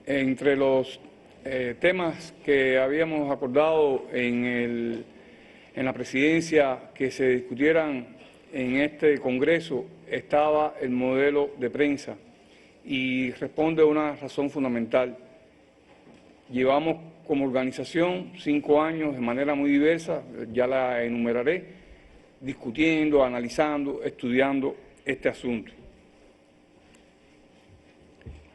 Entre los temas que habíamos acordado en la presidencia que se discutieran en este Congreso estaba el modelo de prensa y responde a una razón fundamental. Llevamos como organización 5 años de manera muy diversa, ya la enumeraré, discutiendo, analizando, estudiando este asunto.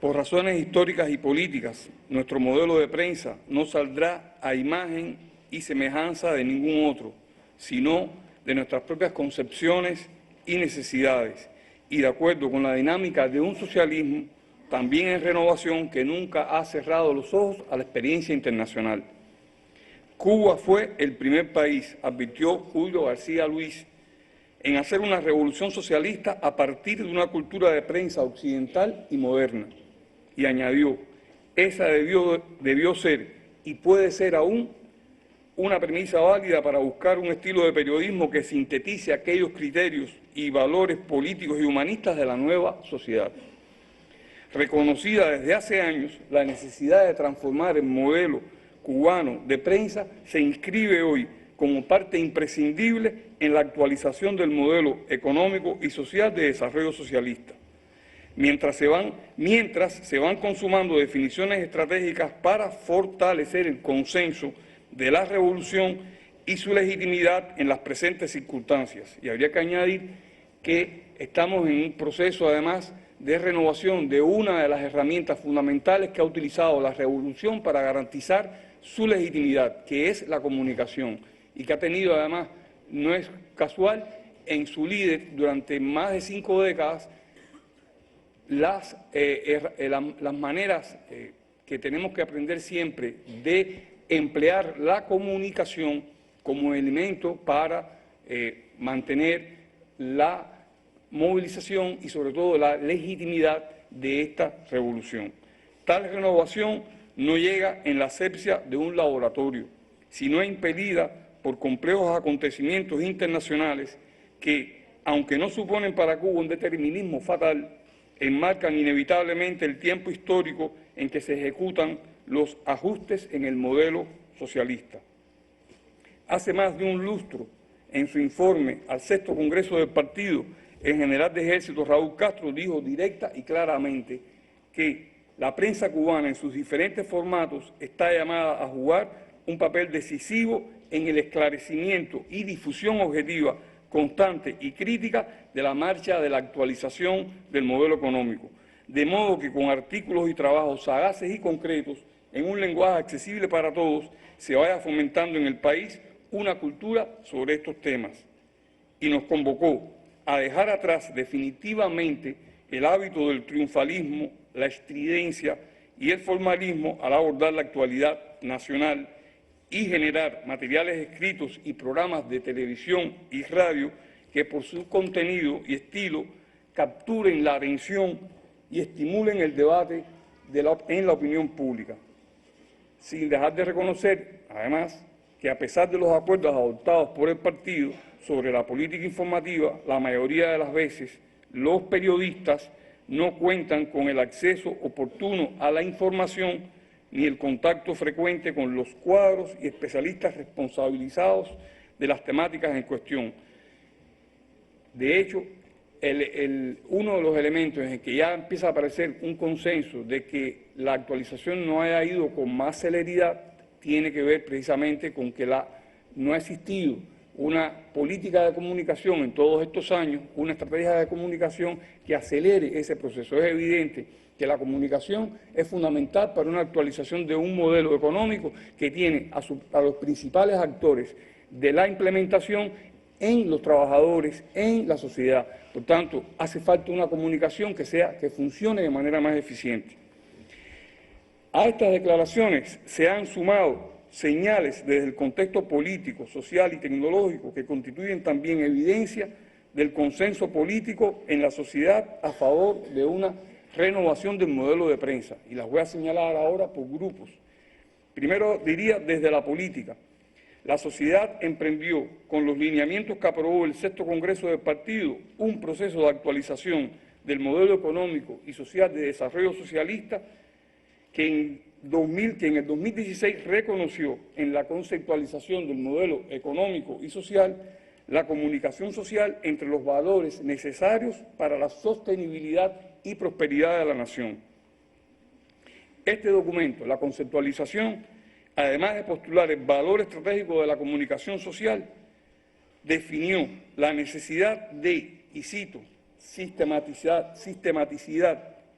Por razones históricas y políticas, nuestro modelo de prensa no saldrá a imagen y semejanza de ningún otro, sino de nuestras propias concepciones y necesidades, y de acuerdo con la dinámica de un socialismo también en renovación que nunca ha cerrado los ojos a la experiencia internacional. Cuba fue el primer país, advirtió Julio García Luis, en hacer una revolución socialista a partir de una cultura de prensa occidental y moderna. Y añadió, esa debió ser y puede ser aún una premisa válida para buscar un estilo de periodismo que sintetice aquellos criterios y valores políticos y humanistas de la nueva sociedad. Reconocida desde hace años, la necesidad de transformar el modelo cubano de prensa se inscribe hoy como parte imprescindible en la actualización del modelo económico y social de desarrollo socialista. Mientras se van consumando definiciones estratégicas para fortalecer el consenso de la revolución y su legitimidad en las presentes circunstancias. Y habría que añadir que estamos en un proceso, además, de renovación de una de las herramientas fundamentales que ha utilizado la revolución para garantizar su legitimidad, que es la comunicación, y que ha tenido, además, no es casual, en su líder durante más de 5 décadas, las maneras que tenemos que aprender siempre de emplear la comunicación como elemento para mantener la movilización y sobre todo la legitimidad de esta revolución. Tal renovación no llega en la asepsia de un laboratorio, sino impelida por complejos acontecimientos internacionales que, aunque no suponen para Cuba un determinismo fatal, enmarcan inevitablemente el tiempo histórico en que se ejecutan los ajustes en el modelo socialista. Hace más de un lustro, en su informe al 6º Congreso del Partido, el general de Ejército Raúl Castro dijo directa y claramente que la prensa cubana en sus diferentes formatos está llamada a jugar un papel decisivo en el esclarecimiento y difusión objetiva constante y crítica de la marcha de la actualización del modelo económico, de modo que con artículos y trabajos sagaces y concretos, en un lenguaje accesible para todos, se vaya fomentando en el país una cultura sobre estos temas. Y nos convocó a dejar atrás definitivamente el hábito del triunfalismo, la estridencia y el formalismo al abordar la actualidad nacional y generar materiales escritos y programas de televisión y radio que por su contenido y estilo capturen la atención y estimulen el debate en la opinión pública, sin dejar de reconocer, además, que a pesar de los acuerdos adoptados por el partido sobre la política informativa, la mayoría de las veces los periodistas no cuentan con el acceso oportuno a la información ni el contacto frecuente con los cuadros y especialistas responsabilizados de las temáticas en cuestión. De hecho, uno de los elementos en el que ya empieza a aparecer un consenso de que la actualización no haya ido con más celeridad tiene que ver precisamente con que no ha existido una política de comunicación en todos estos años, una estrategia de comunicación que acelere ese proceso. Es evidente que la comunicación es fundamental para una actualización de un modelo económico que tiene a los principales actores de la implementación en los trabajadores, en la sociedad. Por tanto, hace falta una comunicación que funcione de manera más eficiente. A estas declaraciones se han sumado señales desde el contexto político, social y tecnológico que constituyen también evidencia del consenso político en la sociedad a favor de una renovación del modelo de prensa. Y las voy a señalar ahora por grupos. Primero diría desde la política. La sociedad emprendió, con los lineamientos que aprobó el 6º Congreso del Partido, un proceso de actualización del modelo económico y social de desarrollo socialista que en el 2016 reconoció en la conceptualización del modelo económico y social la comunicación social entre los valores necesarios para la sostenibilidad y prosperidad de la nación. Este documento, la conceptualización, además de postular el valor estratégico de la comunicación social, definió la necesidad de, y cito, sistematicidad,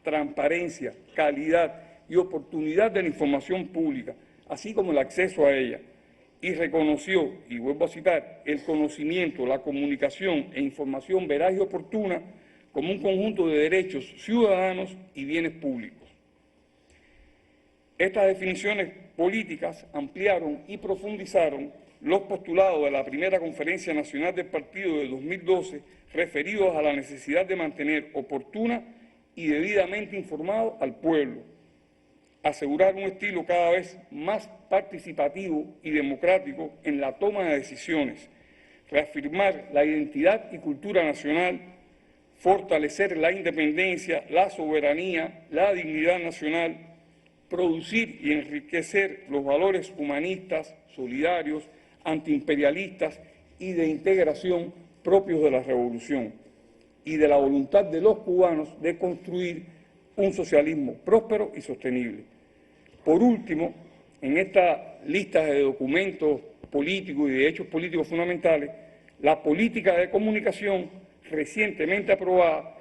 transparencia, calidad y oportunidad de la información pública, así como el acceso a ella, y reconoció, y vuelvo a citar, el conocimiento, la comunicación e información veraz y oportuna como un conjunto de derechos ciudadanos y bienes públicos. Estas definiciones políticas ampliaron y profundizaron los postulados de la primera Conferencia Nacional del Partido de 2012 referidos a la necesidad de mantener oportuna y debidamente informado al pueblo, asegurar un estilo cada vez más participativo y democrático en la toma de decisiones, reafirmar la identidad y cultura nacional, fortalecer la independencia, la soberanía, la dignidad nacional, producir y enriquecer los valores humanistas, solidarios, antiimperialistas y de integración propios de la revolución y de la voluntad de los cubanos de construir un socialismo próspero y sostenible. Por último, en esta lista de documentos políticos y de hechos políticos fundamentales, la política de comunicación recientemente aprobada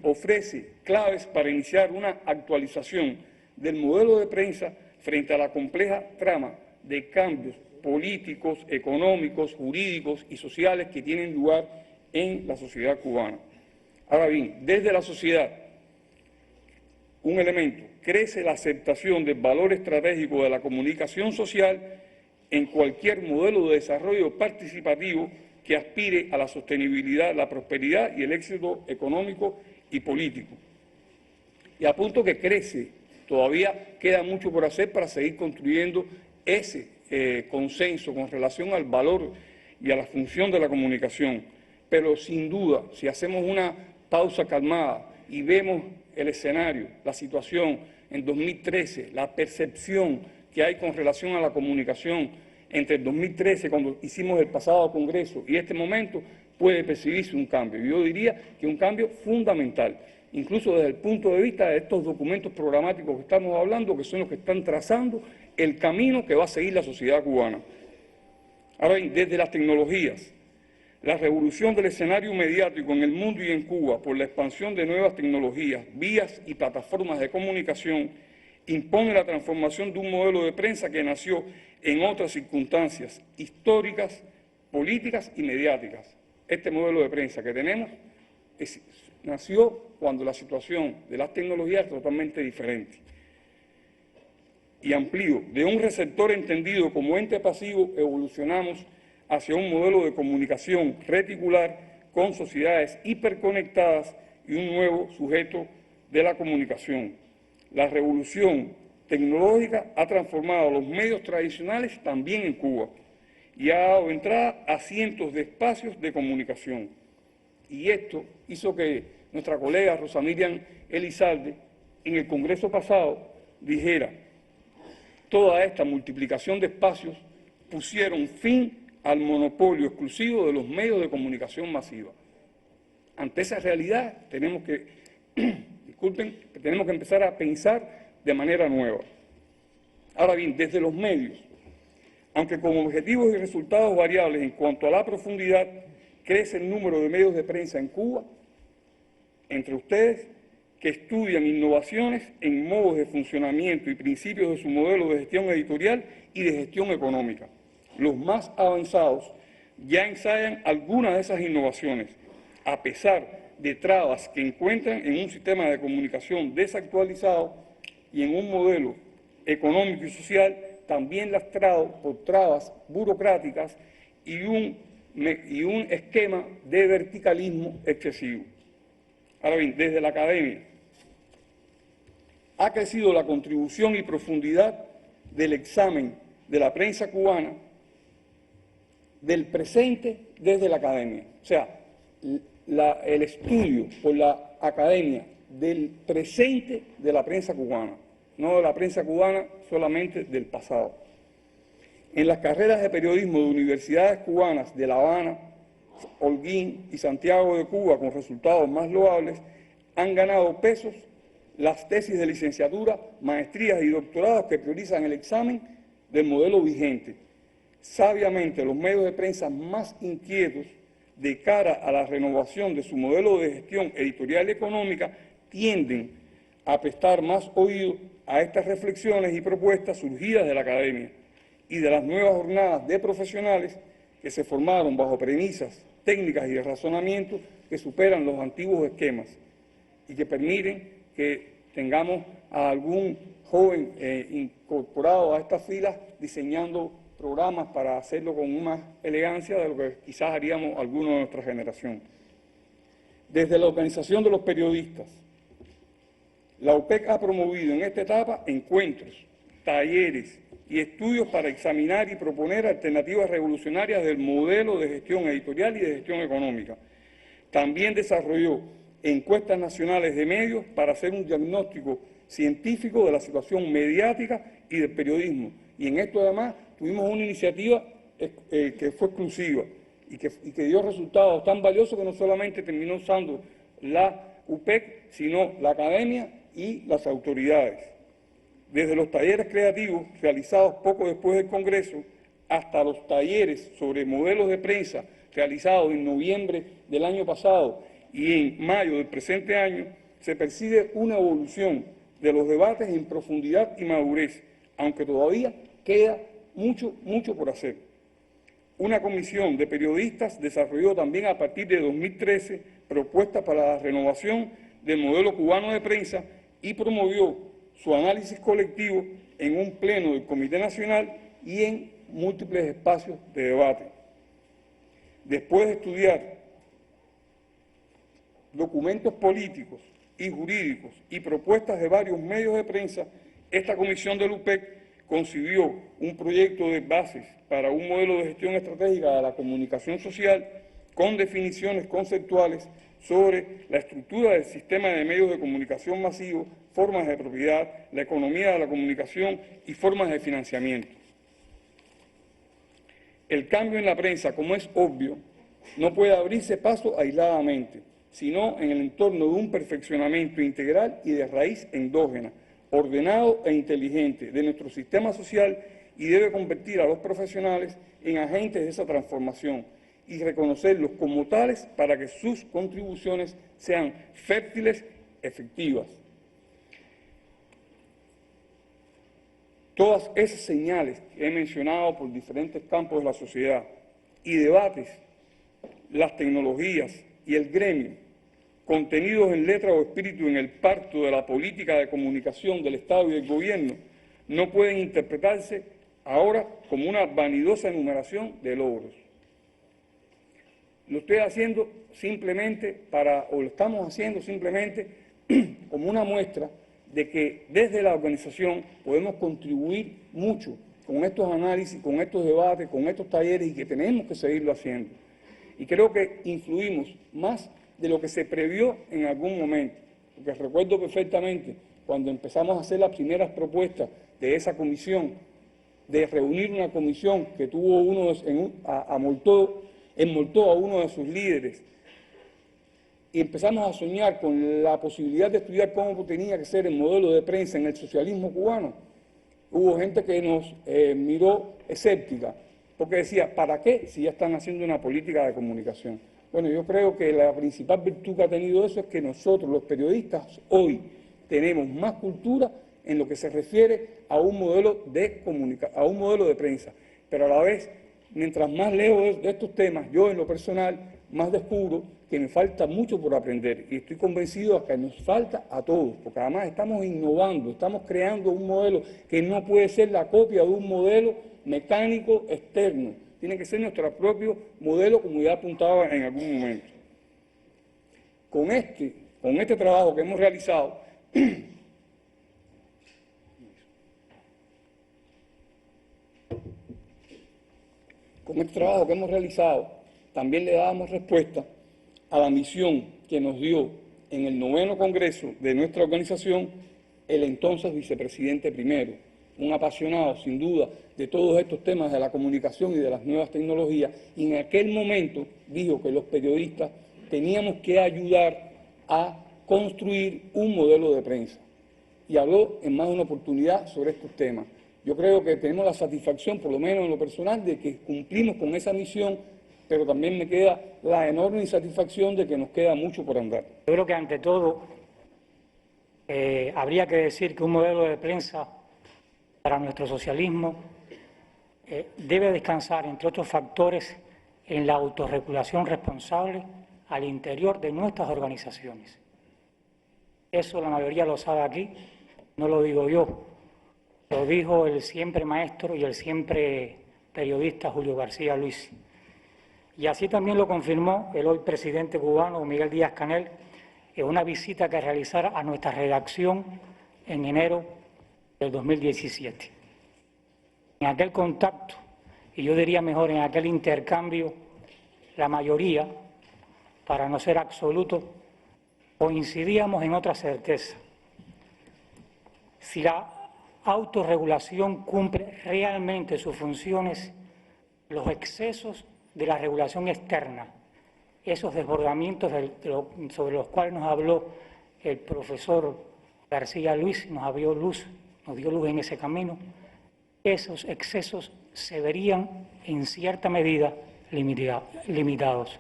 ofrece claves para iniciar una actualización del modelo de prensa frente a la compleja trama de cambios políticos, económicos, jurídicos y sociales que tienen lugar en la sociedad cubana. Ahora bien, desde la sociedad, un elemento, crece la aceptación del valor estratégico de la comunicación social en cualquier modelo de desarrollo participativo que aspire a la sostenibilidad, la prosperidad y el éxito económico y político. Y apunto que crece, todavía queda mucho por hacer para seguir construyendo ese consenso con relación al valor y a la función de la comunicación. Pero sin duda, si hacemos una pausa calmada y vemos el escenario, la situación en 2013, la percepción que hay con relación a la comunicación entre el 2013, cuando hicimos el pasado Congreso, y este momento, puede percibirse un cambio. Yo diría que un cambio fundamental, incluso desde el punto de vista de estos documentos programáticos que estamos hablando, que son los que están trazando el camino que va a seguir la sociedad cubana. Ahora bien, desde las tecnologías, la revolución del escenario mediático en el mundo y en Cuba por la expansión de nuevas tecnologías, vías y plataformas de comunicación impone la transformación de un modelo de prensa que nació en otras circunstancias históricas, políticas y mediáticas. Este modelo de prensa que tenemos nació cuando la situación de las tecnologías es totalmente diferente. Y amplío, de un receptor entendido como ente pasivo, evolucionamos hacia un modelo de comunicación reticular con sociedades hiperconectadas y un nuevo sujeto de la comunicación. La revolución tecnológica ha transformado los medios tradicionales también en Cuba y ha dado entrada a cientos de espacios de comunicación. Y esto hizo que nuestra colega Rosa Miriam Elizalde en el Congreso pasado dijera: toda esta multiplicación de espacios pusieron fin al monopolio exclusivo de los medios de comunicación masiva. Ante esa realidad tenemos que, tenemos que empezar a pensar de manera nueva. Ahora bien, desde los medios, aunque con objetivos y resultados variables en cuanto a la profundidad, crece el número de medios de prensa en Cuba, entre ustedes, que estudian innovaciones en modos de funcionamiento y principios de su modelo de gestión editorial y de gestión económica. Los más avanzados ya ensayan algunas de esas innovaciones, a pesar de trabas que encuentran en un sistema de comunicación desactualizado y en un modelo económico y social también lastrado por trabas burocráticas y un esquema de verticalismo excesivo. Ahora bien, desde la academia ha crecido la contribución y profundidad del examen de la prensa cubana del presente desde la academia. O sea, el estudio por la academia del presente de la prensa cubana. no de la prensa cubana solamente del pasado. En las carreras de periodismo de universidades cubanas de La Habana, Holguín y Santiago de Cuba, con resultados más loables, han ganado pesos las tesis de licenciatura, maestrías y doctorados que priorizan el examen del modelo vigente. Sabiamente, los medios de prensa más inquietos de cara a la renovación de su modelo de gestión editorial y económica tienden a prestar más oído a estas reflexiones y propuestas surgidas de la academia y de las nuevas jornadas de profesionales que se formaron bajo premisas técnicas y de razonamiento que superan los antiguos esquemas y que permiten que tengamos a algún joven incorporado a estas filas diseñando programas para hacerlo con más elegancia de lo que quizás haríamos algunos de nuestra generación. Desde la organización de los periodistas, la UPEC ha promovido en esta etapa encuentros, talleres y estudios para examinar y proponer alternativas revolucionarias del modelo de gestión editorial y de gestión económica. También desarrolló encuestas nacionales de medios para hacer un diagnóstico científico de la situación mediática y del periodismo. Y en esto además tuvimos una iniciativa que fue exclusiva y que dio resultados tan valiosos que no solamente terminó usando la UPEC, sino la academia y las autoridades. Desde los talleres creativos realizados poco después del Congreso hasta los talleres sobre modelos de prensa realizados en noviembre del año pasado y en mayo del presente año, se percibe una evolución de los debates en profundidad y madurez, aunque todavía queda mucho por hacer. Una comisión de periodistas desarrolló también a partir de 2013 propuestas para la renovación del modelo cubano de prensa y promovió su análisis colectivo en un pleno del Comité Nacional y en múltiples espacios de debate. Después de estudiar documentos políticos y jurídicos y propuestas de varios medios de prensa, esta comisión del UPEC concibió un proyecto de bases para un modelo de gestión estratégica de la comunicación social con definiciones conceptuales sobre la estructura del sistema de medios de comunicación masivos, formas de propiedad, la economía de la comunicación y formas de financiamiento. El cambio en la prensa, como es obvio, no puede abrirse paso aisladamente, sino en el entorno de un perfeccionamiento integral y de raíz endógena, ordenado e inteligente de nuestro sistema social, y debe convertir a los profesionales en agentes de esa transformación y reconocerlos como tales para que sus contribuciones sean fértiles, efectivas. Todas esas señales que he mencionado por diferentes campos de la sociedad y debates, las tecnologías y el gremio, contenidos en letra o espíritu en el parto de la política de comunicación del Estado y del Gobierno, no pueden interpretarse ahora como una vanidosa enumeración de logros. Lo estoy haciendo simplemente lo estamos haciendo simplemente como una muestra de que desde la organización podemos contribuir mucho con estos análisis, con estos debates, con estos talleres, y que tenemos que seguirlo haciendo. Y creo que influimos más de lo que se previó en algún momento, porque recuerdo perfectamente cuando empezamos a hacer las primeras propuestas de esa comisión, de reunir una comisión que tuvo enmoltó a uno de sus líderes, y empezamos a soñar con la posibilidad de estudiar cómo tenía que ser el modelo de prensa en el socialismo cubano. Hubo gente que nos miró escéptica, porque decía, ¿para qué si ya están haciendo una política de comunicación? Bueno, yo creo que la principal virtud que ha tenido eso es que nosotros, los periodistas, hoy tenemos más cultura en lo que se refiere a un modelo de prensa, pero a la vez, mientras más leo de estos temas, yo en lo personal, más descubro que me falta mucho por aprender, y estoy convencido de que nos falta a todos, porque además estamos innovando, estamos creando un modelo que no puede ser la copia de un modelo mecánico externo, tiene que ser nuestro propio modelo, como ya apuntaba en algún momento. Con este trabajo que hemos realizado, también le dábamos respuesta a la misión que nos dio en el 9º Congreso de nuestra organización el entonces vicepresidente primero, un apasionado sin duda de todos estos temas de la comunicación y de las nuevas tecnologías, y en aquel momento dijo que los periodistas teníamos que ayudar a construir un modelo de prensa. Y habló en más de una oportunidad sobre estos temas. Yo creo que tenemos la satisfacción, por lo menos en lo personal, de que cumplimos con esa misión, pero también me queda la enorme insatisfacción de que nos queda mucho por andar. Yo creo que ante todo habría que decir que un modelo de prensa para nuestro socialismo debe descansar, entre otros factores, en la autorregulación responsable al interior de nuestras organizaciones. Eso la mayoría lo sabe aquí, no lo digo yo, lo dijo el siempre maestro y el siempre periodista Julio García Luis. Y así también lo confirmó el hoy presidente cubano Miguel Díaz-Canel en una visita que realizara a nuestra redacción en enero del 2017. En aquel contacto, y yo diría mejor en aquel intercambio, la mayoría, para no ser absoluto, coincidíamos en otra certeza. Si la autorregulación cumple realmente sus funciones, los excesos de la regulación externa, esos desbordamientos sobre los cuales nos habló el profesor García Luis, nos dio luz en ese camino, esos excesos se verían en cierta medida limitados.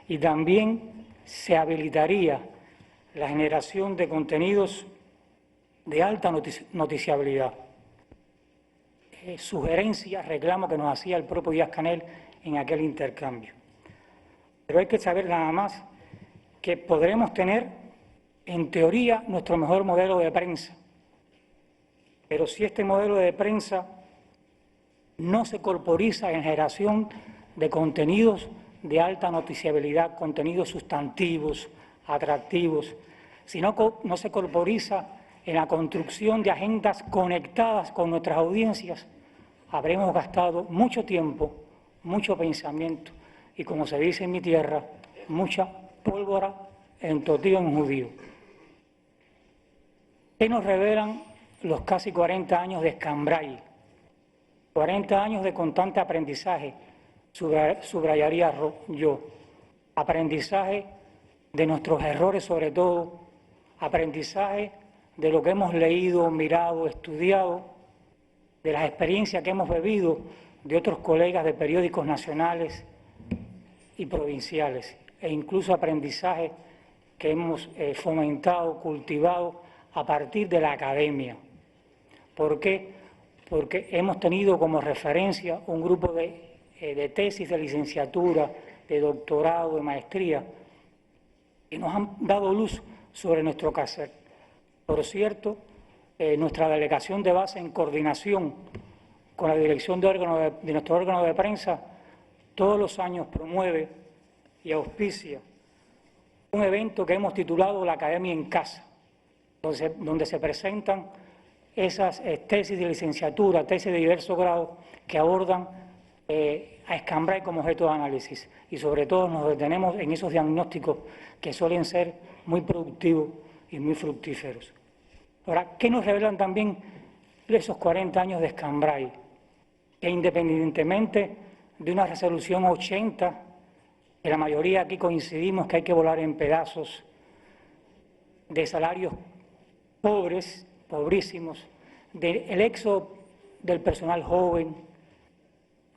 Y también se habilitaría la generación de contenidos de alta noticiabilidad. Sugerencia, reclamo que nos hacía el propio Díaz-Canel en aquel intercambio. Pero hay que saber nada más que podremos tener, en teoría, nuestro mejor modelo de prensa. Pero si este modelo de prensa no se corporiza en generación de contenidos de alta noticiabilidad, contenidos sustantivos, atractivos, si no se corporiza en la construcción de agendas conectadas con nuestras audiencias, habremos gastado mucho tiempo, mucho pensamiento y, como se dice en mi tierra, mucha pólvora en tortilla en judío. ¿Qué nos revelan los casi 40 años de Escambray? 40 años de constante aprendizaje, subrayaría yo. Aprendizaje de nuestros errores sobre todo, aprendizaje de lo que hemos leído, mirado, estudiado, de las experiencias que hemos bebido de otros colegas de periódicos nacionales y provinciales, e incluso aprendizaje que hemos fomentado, cultivado a partir de la academia. ¿Por qué? Porque hemos tenido como referencia un grupo de tesis de licenciatura, de doctorado, de maestría, que nos han dado luz sobre nuestro quehacer. Por cierto, nuestra delegación de base, en coordinación con la dirección de nuestro órgano de prensa, todos los años promueve y auspicia un evento que hemos titulado La Academia en Casa, donde se presentan esas tesis de licenciatura, tesis de diversos grados que abordan a Escambray como objeto de análisis, y sobre todo nos detenemos en esos diagnósticos que suelen ser muy productivos y muy fructíferos. Ahora, ¿qué nos revelan también esos 40 años de Escambray? Que independientemente de una resolución 80, que la mayoría aquí coincidimos que hay que volar en pedazos, de salarios pobres, pobrísimos, del éxodo del personal joven,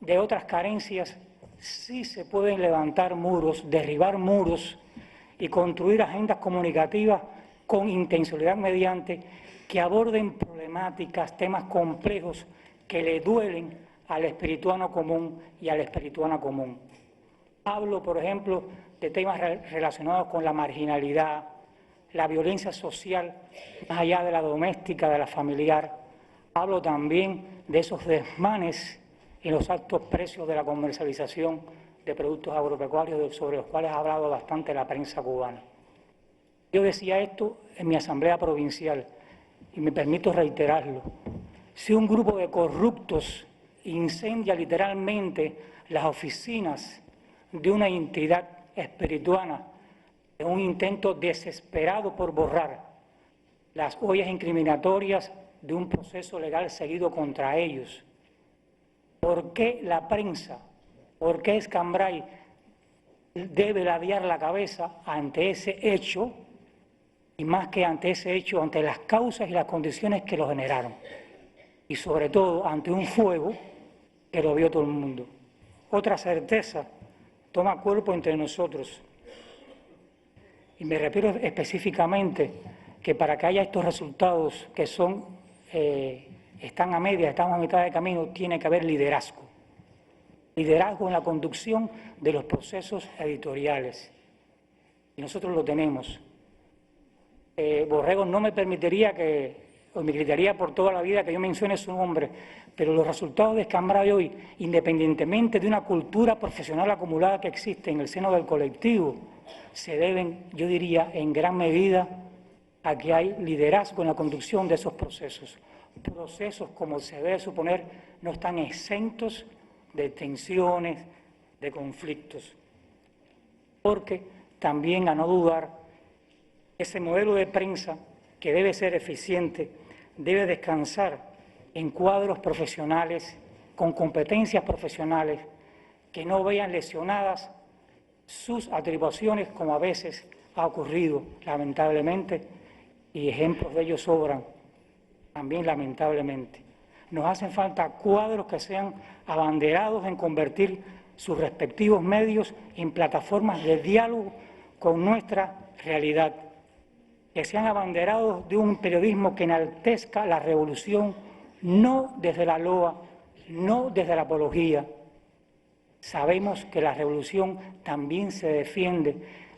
de otras carencias, sí se pueden levantar muros, derribar muros y construir agendas comunicativas con intencionalidad mediante que aborden problemáticas, temas complejos que le duelen al espirituano común y a la espirituana común. Hablo, por ejemplo, de temas relacionados con la marginalidad, la violencia social, más allá de la doméstica, de la familiar. Hablo también de esos desmanes en los altos precios de la comercialización de productos agropecuarios, sobre los cuales ha hablado bastante la prensa cubana. Yo decía esto en mi asamblea provincial y me permito reiterarlo. Si un grupo de corruptos incendia literalmente las oficinas de una entidad espirituana en un intento desesperado por borrar las ollas incriminatorias de un proceso legal seguido contra ellos. ¿Por qué la prensa, por qué Escambray debe ladear la cabeza ante ese hecho, y más que ante ese hecho, ante las causas y las condiciones que lo generaron? Y sobre todo ante un fuego que lo vio todo el mundo. Otra certeza toma cuerpo entre nosotros. Y me refiero específicamente que para que haya estos resultados que son, están a media, estamos a mitad de camino, tiene que haber liderazgo. Liderazgo en la conducción de los procesos editoriales. Y nosotros lo tenemos. Borrego no me permitiría o me gritaría por toda la vida que yo mencione su nombre, pero los resultados de Escambray hoy, independientemente de una cultura profesional acumulada que existe en el seno del colectivo, se deben, yo diría, en gran medida a que hay liderazgo en la conducción de esos procesos. Procesos, como se debe suponer, no están exentos de tensiones, de conflictos. Porque también, a no dudar, ese modelo de prensa, que debe ser eficiente, debe descansar en cuadros profesionales, con competencias profesionales, que no vean lesionadas sus atribuciones, como a veces ha ocurrido, lamentablemente, y ejemplos de ellos sobran, también lamentablemente. Nos hacen falta cuadros que sean abanderados en convertir sus respectivos medios en plataformas de diálogo con nuestra realidad, que sean abanderados de un periodismo que enaltezca la revolución, no desde la loa, no desde la apología. Sabemos que la revolución también se defiende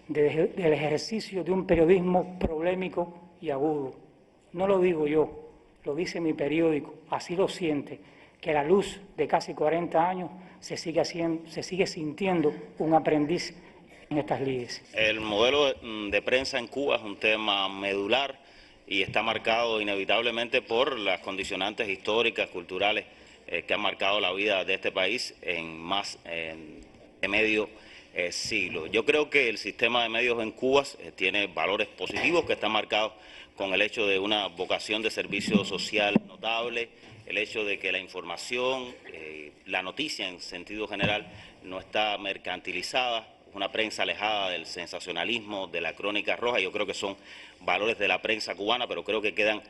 del ejercicio de un periodismo problemático y agudo. No lo digo yo, lo dice mi periódico, así lo siente, que a la luz de casi 40 años se sigue sintiendo un aprendiz en estas lides. El modelo de prensa en Cuba es un tema medular y está marcado inevitablemente por las condicionantes históricas, culturales que han marcado la vida de este país en más de medio siglo. Yo creo que el sistema de medios en Cuba tiene valores positivos que están marcados con el hecho de una vocación de servicio social notable, el hecho de que la información, la noticia en sentido general no está mercantilizada, una prensa alejada del sensacionalismo, de la crónica roja. Yo creo que son valores de la prensa cubana, pero creo que quedan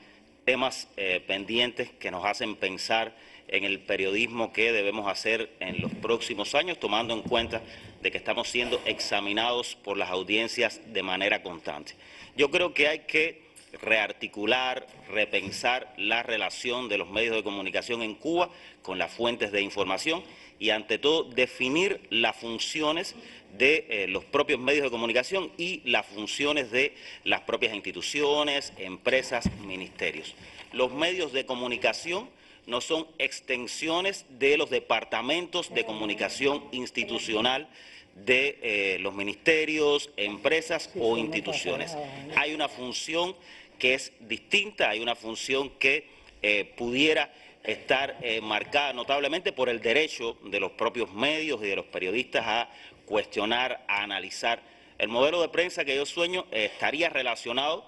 temas pendientes que nos hacen pensar en el periodismo que debemos hacer en los próximos años, tomando en cuenta de que estamos siendo examinados por las audiencias de manera constante. Yo creo que hay que rearticular, repensar la relación de los medios de comunicación en Cuba con las fuentes de información y, ante todo, definir las funciones de los propios medios de comunicación y las funciones de las propias instituciones, empresas, ministerios. Los medios de comunicación no son extensiones de los departamentos de comunicación institucional de los ministerios, empresas o instituciones. Hay una función que es distinta, hay una función que pudiera estar marcada notablemente por el derecho de los propios medios y de los periodistas a cuestionar, a analizar. El modelo de prensa que yo sueño estaría relacionado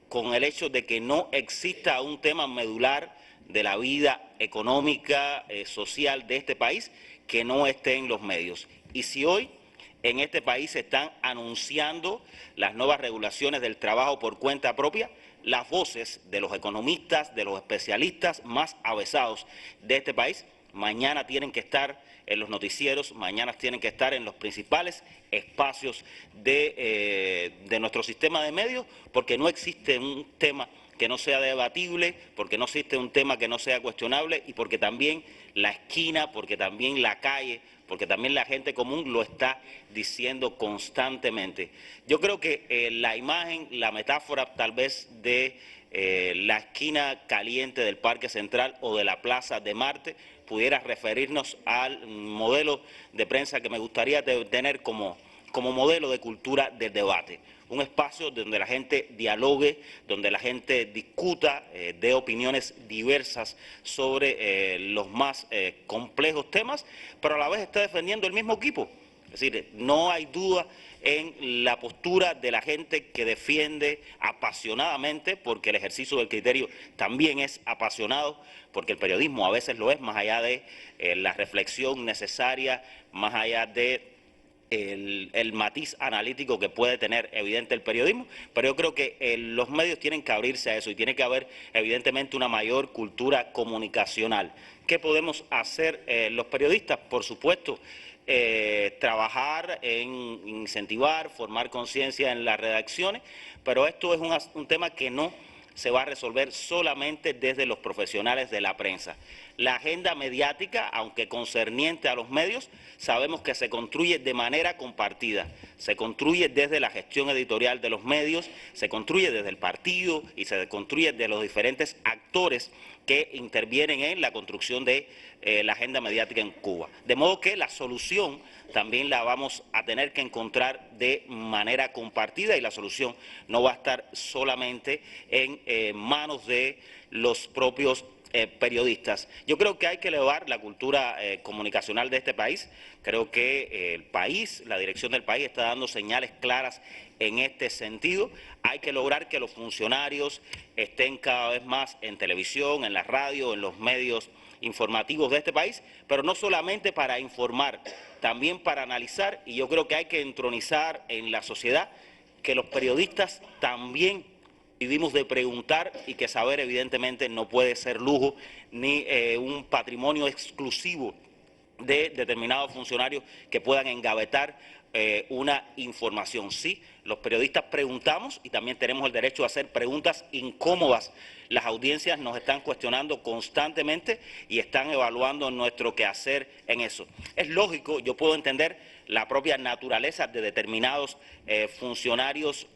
con el hecho de que no exista un tema medular de la vida económica, social de este país que no esté en los medios. Y si hoy en este país se están anunciando las nuevas regulaciones del trabajo por cuenta propia, las voces de los economistas, de los especialistas más avesados de este país, mañana tienen que estar en los noticieros, mañana tienen que estar en los principales espacios de nuestro sistema de medios, porque no existe un tema que no sea debatible, porque no existe un tema que no sea cuestionable y porque también la esquina, porque también la calle, porque también la gente común lo está diciendo constantemente. Yo creo que la imagen, la metáfora tal vez de la esquina caliente del Parque Central o de la Plaza de Marte pudiera referirnos al modelo de prensa que me gustaría tener como modelo de cultura del debate. Un espacio donde la gente dialogue, donde la gente discuta, dé opiniones diversas sobre los más complejos temas, pero a la vez está defendiendo el mismo equipo. Es decir, no hay duda en la postura de la gente que defiende apasionadamente, porque el ejercicio del criterio también es apasionado, porque el periodismo a veces lo es, más allá de la reflexión necesaria, más allá de el matiz analítico que puede tener evidente el periodismo, pero yo creo que los medios tienen que abrirse a eso y tiene que haber evidentemente una mayor cultura comunicacional. ¿Qué podemos hacer los periodistas? Por supuesto, trabajar en incentivar, formar conciencia en las redacciones, pero esto es un tema que no se va a resolver solamente desde los profesionales de la prensa. La agenda mediática, aunque concerniente a los medios, sabemos que se construye de manera compartida, se construye desde la gestión editorial de los medios, se construye desde el partido y se construye de los diferentes actores que intervienen en la construcción de la agenda mediática en Cuba. De modo que la solución también la vamos a tener que encontrar de manera compartida y la solución no va a estar solamente en manos de los propios periodistas. Yo creo que hay que elevar la cultura comunicacional de este país. Creo que el país, la dirección del país está dando señales claras en este sentido. Hay que lograr que los funcionarios estén cada vez más en televisión, en la radio, en los medios informativos de este país, pero no solamente para informar, también para analizar, y yo creo que hay que entronizar en la sociedad que los periodistas también vivimos de preguntar y que saber evidentemente no puede ser lujo ni un patrimonio exclusivo de determinados funcionarios que puedan engavetar una información. Sí, los periodistas preguntamos y también tenemos el derecho a hacer preguntas incómodas. Las audiencias nos están cuestionando constantemente y están evaluando nuestro quehacer en eso. Es lógico, yo puedo entender la propia naturaleza de determinados funcionarios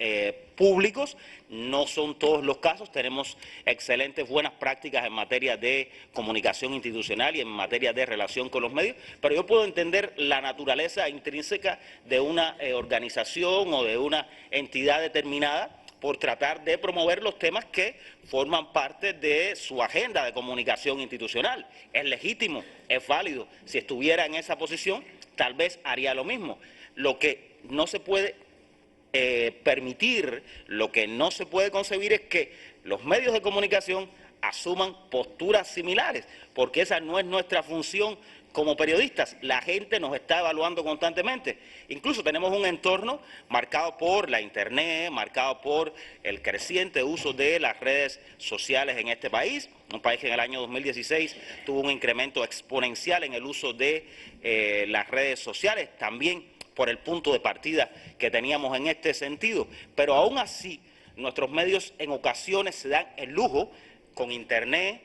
públicos, no son todos los casos, tenemos excelentes buenas prácticas en materia de comunicación institucional y en materia de relación con los medios, pero yo puedo entender la naturaleza intrínseca de una organización o de una entidad determinada por tratar de promover los temas que forman parte de su agenda de comunicación institucional. Es legítimo, es válido. Si estuviera en esa posición, tal vez haría lo mismo. Lo que no se puede permitir, lo que no se puede concebir es que los medios de comunicación asuman posturas similares, porque esa no es nuestra función como periodistas. La gente nos está evaluando constantemente. Incluso tenemos un entorno marcado por la Internet, marcado por el creciente uso de las redes sociales en este país, un país que en el año 2016 tuvo un incremento exponencial en el uso de las redes sociales, también por el punto de partida que teníamos en este sentido. Pero aún así, nuestros medios en ocasiones se dan el lujo, con Internet,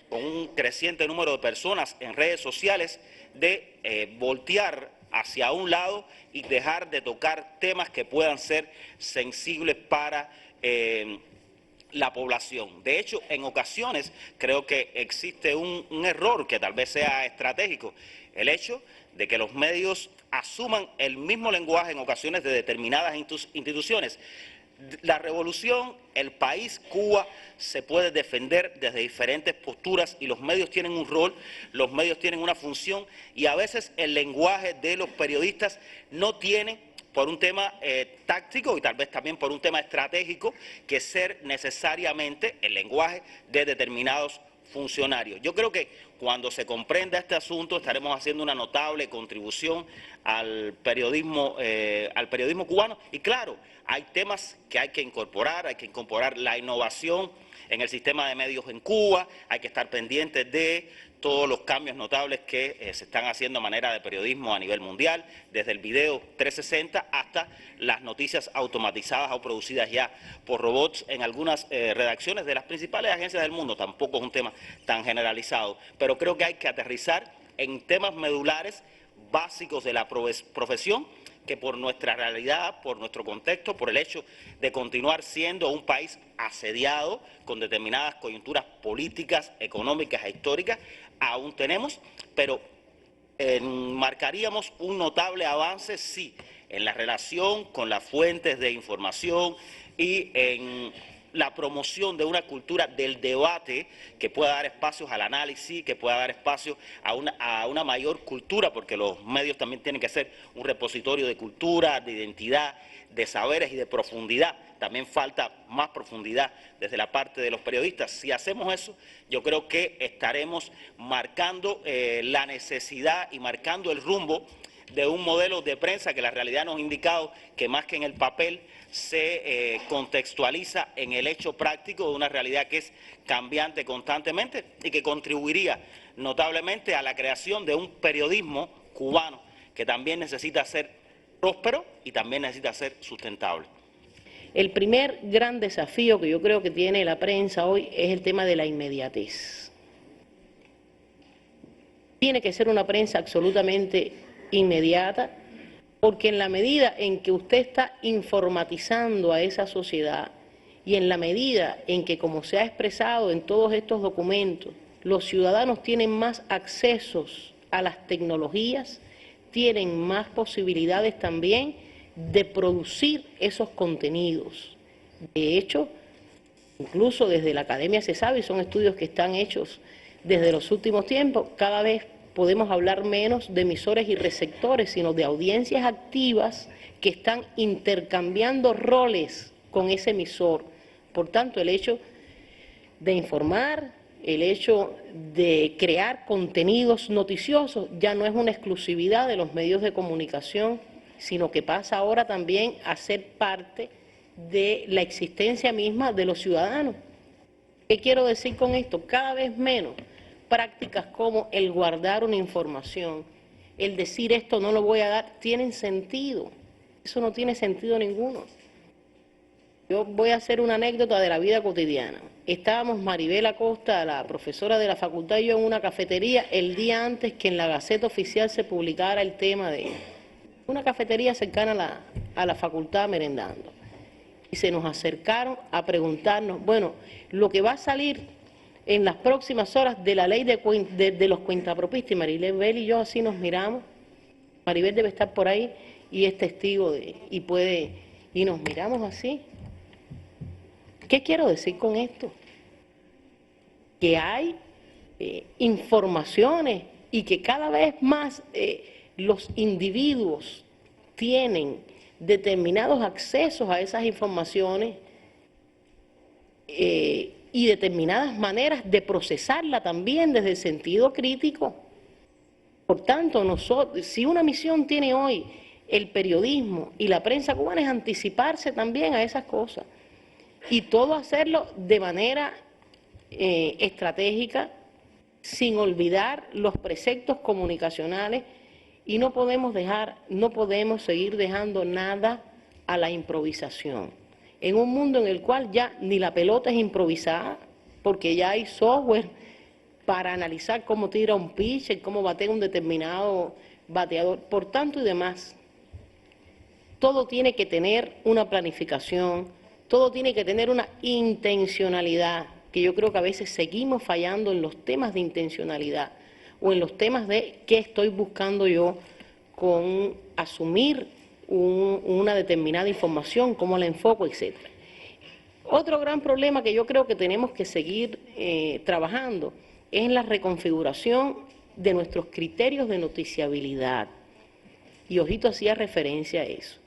con un creciente número de personas en redes sociales, de voltear hacia un lado y dejar de tocar temas que puedan ser sensibles para la población. De hecho, en ocasiones creo que existe un error que tal vez sea estratégico, el hecho de que los medios asuman el mismo lenguaje en ocasiones de determinadas instituciones. La revolución, el país, Cuba, se puede defender desde diferentes posturas y los medios tienen un rol, los medios tienen una función y a veces el lenguaje de los periodistas no tiene, por un tema táctico y tal vez también por un tema estratégico, que ser necesariamente el lenguaje de determinados funcionarios. Yo creo que cuando se comprenda este asunto estaremos haciendo una notable contribución al periodismo cubano y claro, hay temas que hay que incorporar la innovación en el sistema de medios en Cuba, hay que estar pendientes de todos los cambios notables que se están haciendo a manera de periodismo a nivel mundial, desde el video 360 hasta las noticias automatizadas o producidas ya por robots en algunas redacciones de las principales agencias del mundo. Tampoco es un tema tan generalizado, pero creo que hay que aterrizar en temas medulares básicos de la profesión que por nuestra realidad, por nuestro contexto, por el hecho de continuar siendo un país asediado con determinadas coyunturas políticas, económicas e históricas, aún tenemos, pero marcaríamos un notable avance, sí, en la relación con las fuentes de información y en la promoción de una cultura del debate que pueda dar espacios al análisis, que pueda dar espacio a una mayor cultura, porque los medios también tienen que ser un repositorio de cultura, de identidad, de saberes y de profundidad. También falta más profundidad desde la parte de los periodistas. Si hacemos eso, yo creo que estaremos marcando la necesidad y marcando el rumbo de un modelo de prensa que la realidad nos ha indicado que más que en el papel se contextualiza en el hecho práctico de una realidad que es cambiante constantemente y que contribuiría notablemente a la creación de un periodismo cubano que también necesita ser próspero y también necesita ser sustentable. El primer gran desafío que yo creo que tiene la prensa hoy es el tema de la inmediatez. Tiene que ser una prensa absolutamente inmediata, porque en la medida en que usted está informatizando a esa sociedad y en la medida en que, como se ha expresado en todos estos documentos, los ciudadanos tienen más accesos a las tecnologías, tienen más posibilidades también de producir esos contenidos. De hecho, incluso desde la academia se sabe, y son estudios que están hechos desde los últimos tiempos, cada vez podemos hablar menos de emisores y receptores, sino de audiencias activas que están intercambiando roles con ese emisor. Por tanto, el hecho de informar, el hecho de crear contenidos noticiosos ya no es una exclusividad de los medios de comunicación, sino que pasa ahora también a ser parte de la existencia misma de los ciudadanos. ¿Qué quiero decir con esto? Cada vez menos prácticas como el guardar una información, el decir esto no lo voy a dar, tienen sentido. Eso no tiene sentido ninguno. Yo voy a hacer una anécdota de la vida cotidiana. Estábamos Maribel Acosta, la profesora de la facultad, y yo en una cafetería el día antes que en la Gaceta Oficial se publicara el tema de una cafetería cercana a la facultad, merendando. Y se nos acercaron a preguntarnos, bueno, lo que va a salir en las próximas horas de la ley de los cuentapropistas, y Maribel y yo así nos miramos. Maribel debe estar por ahí y es testigo y nos miramos así. ¿Qué quiero decir con esto? Que hay informaciones y que cada vez más los individuos tienen determinados accesos a esas informaciones y determinadas maneras de procesarla también desde el sentido crítico. Por tanto, si una misión tiene hoy el periodismo y la prensa cubana es anticiparse también a esas cosas y todo hacerlo de manera estratégica, sin olvidar los preceptos comunicacionales, y no podemos seguir dejando nada a la improvisación. En un mundo en el cual ya ni la pelota es improvisada, porque ya hay software para analizar cómo tira un pitcher, cómo batea un determinado bateador, por tanto y demás. Todo tiene que tener una planificación, todo tiene que tener una intencionalidad, que yo creo que a veces seguimos fallando en los temas de intencionalidad o en los temas de qué estoy buscando yo con asumir una determinada información, cómo la enfoco, etc. Otro gran problema que yo creo que tenemos que seguir trabajando es en la reconfiguración de nuestros criterios de noticiabilidad. Y Ojito hacía referencia a eso.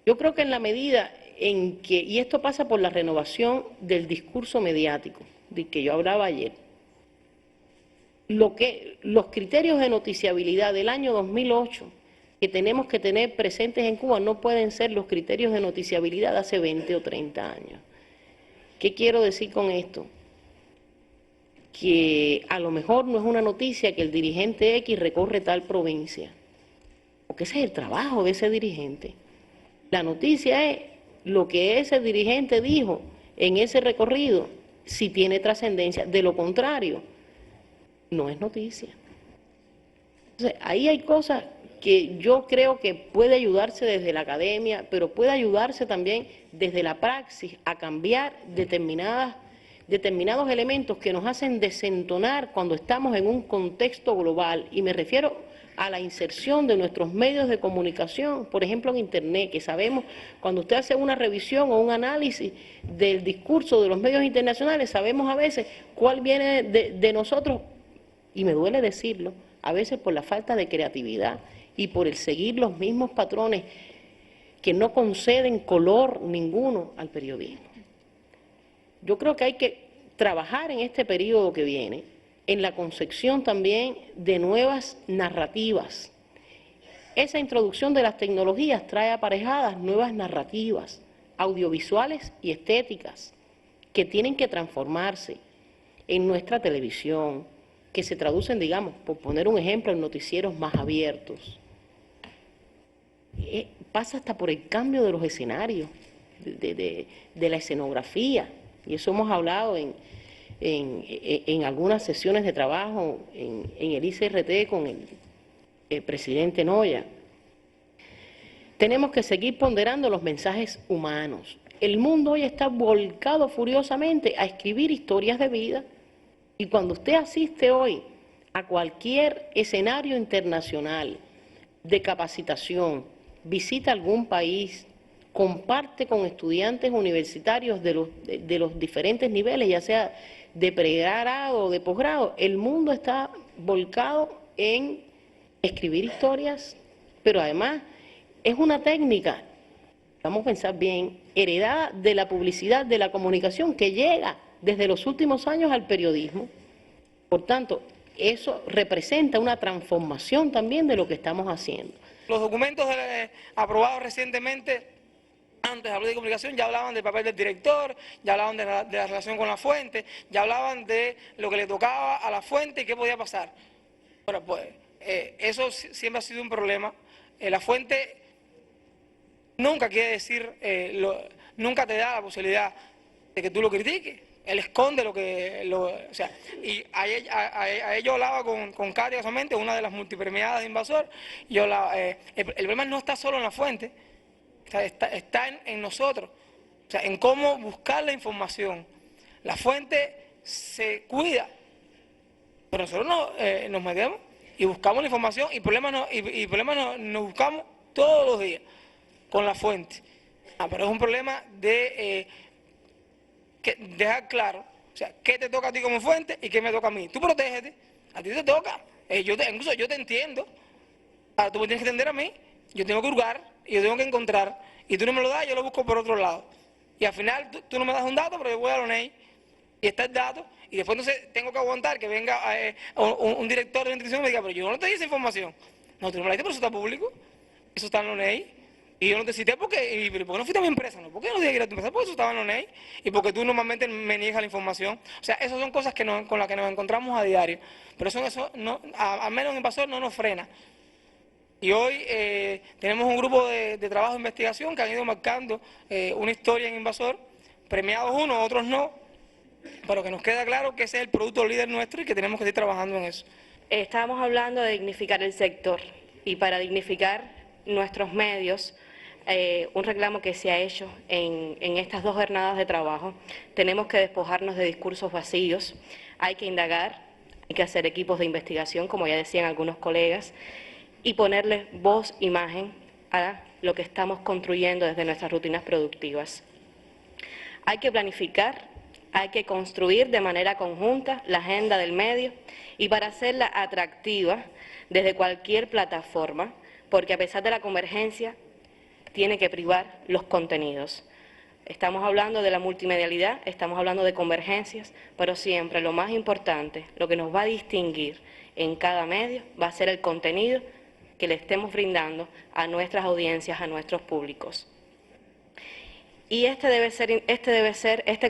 Yo creo que en la medida en que, y esto pasa por la renovación del discurso mediático, de que yo hablaba ayer, los criterios de noticiabilidad del año 2008 que tenemos que tener presentes en Cuba no pueden ser los criterios de noticiabilidad de hace 20 o 30 años. ¿Qué quiero decir con esto? Que a lo mejor no es una noticia que el dirigente X recorre tal provincia, porque ese es el trabajo de ese dirigente. La noticia es lo que ese dirigente dijo en ese recorrido, si tiene trascendencia. De lo contrario, no es noticia. Entonces, ahí hay cosas que yo creo que puede ayudarse desde la academia, pero puede ayudarse también desde la praxis a cambiar determinados elementos que nos hacen desentonar cuando estamos en un contexto global. Y me refiero a la inserción de nuestros medios de comunicación, por ejemplo en Internet, que sabemos, cuando usted hace una revisión o un análisis del discurso de los medios internacionales, sabemos a veces cuál viene de nosotros, y me duele decirlo, a veces por la falta de creatividad y por el seguir los mismos patrones que no conceden color ninguno al periodismo. Yo creo que hay que trabajar en este periodo que viene en la concepción también de nuevas narrativas. Esa introducción de las tecnologías trae aparejadas nuevas narrativas audiovisuales y estéticas que tienen que transformarse en nuestra televisión, que se traducen, digamos, por poner un ejemplo, en noticieros más abiertos. Pasa hasta por el cambio de los escenarios, de la escenografía, y eso hemos hablado en algunas sesiones de trabajo en el ICRT con el presidente Noya. Tenemos que seguir ponderando los mensajes humanos. El mundo hoy está volcado furiosamente a escribir historias de vida, y cuando usted asiste hoy a cualquier escenario internacional de capacitación, visita algún país, comparte con estudiantes universitarios de los diferentes niveles, ya sea de pregrado o de posgrado, el mundo está volcado en escribir historias, pero además es una técnica, vamos a pensar bien, heredada de la publicidad, de la comunicación, que llega desde los últimos años al periodismo. Por tanto, eso representa una transformación también de lo que estamos haciendo. Los documentos aprobados recientemente, antes de hablar de comunicación, ya hablaban del papel del director, ya hablaban de la relación con la fuente, ya hablaban de lo que le tocaba a la fuente y qué podía pasar. Bueno, pues eso siempre ha sido un problema. La fuente nunca quiere decir, nunca te da la posibilidad de que tú lo critiques. Él esconde o sea, y a ello hablaba con Katia Somente, una de las multipremiadas de Invasor. El problema no está solo en la fuente, está en nosotros, o sea, en cómo buscar la información. La fuente se cuida, pero nosotros nos metemos y buscamos la información, y problemas nos buscamos todos los días con la fuente. Pero es un problema de dejar claro, o sea, qué te toca a ti como fuente y qué me toca a mí. Tú protégete, a ti te toca, incluso yo te entiendo, ahora tú me tienes que entender a mí, yo tengo que hurgar y yo tengo que encontrar, y tú no me lo das, yo lo busco por otro lado. Y al final tú no me das un dato, pero yo voy a la ONEI y está el dato, y después entonces tengo que aguantar que venga un director de la institución y me diga, pero yo no te di esa información. No, tú no me la diste, pero eso está público, eso está en la ONEI. Y yo no te cité ¿por qué no fuiste a mi empresa? ¿No? ¿Por qué no dije que era tu empresa? Porque eso estaba en la ONEI y porque tú normalmente me niegas la información. O sea, esas son cosas con las que nos encontramos a diario. Pero eso no, al menos en Invasor no nos frena. Y hoy tenemos un grupo de trabajo de investigación que han ido marcando una historia en Invasor, premiados unos, otros no, pero que nos queda claro que ese es el producto líder nuestro y que tenemos que seguir trabajando en eso. Estábamos hablando de dignificar el sector, y para dignificar nuestros medios, un reclamo que se ha hecho en estas 2 jornadas de trabajo, tenemos que despojarnos de discursos vacíos, hay que indagar, hay que hacer equipos de investigación, como ya decían algunos colegas, y ponerle voz, imagen a lo que estamos construyendo desde nuestras rutinas productivas. Hay que planificar, hay que construir de manera conjunta la agenda del medio, y para hacerla atractiva desde cualquier plataforma, porque a pesar de la convergencia, tiene que privar los contenidos. Estamos hablando de la multimedialidad, estamos hablando de convergencias, pero siempre lo más importante, lo que nos va a distinguir en cada medio, va a ser el contenido que le estemos brindando a nuestras audiencias, a nuestros públicos. Y este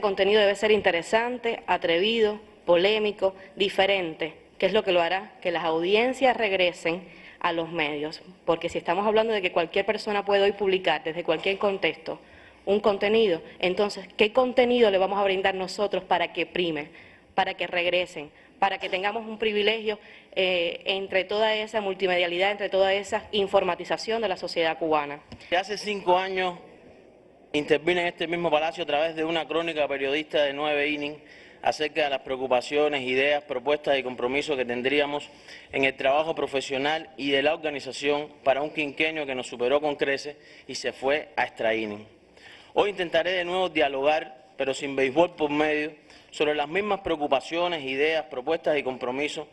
contenido debe ser interesante, atrevido, polémico, diferente, que es lo que lo hará que las audiencias regresen a los medios, porque si estamos hablando de que cualquier persona puede hoy publicar desde cualquier contexto un contenido, entonces, ¿qué contenido le vamos a brindar nosotros para que prime, para que regresen, para que tengamos un privilegio entre toda esa multimedialidad, entre toda esa informatización de la sociedad cubana? Hace 5 años intervine en este mismo palacio a través de una crónica periodista de 9 innings, acerca de las preocupaciones, ideas, propuestas y compromisos que tendríamos en el trabajo profesional y de la organización para un quinquenio que nos superó con creces y se fue a extraínen. Hoy intentaré de nuevo dialogar, pero sin béisbol por medio, sobre las mismas preocupaciones, ideas, propuestas y compromisos,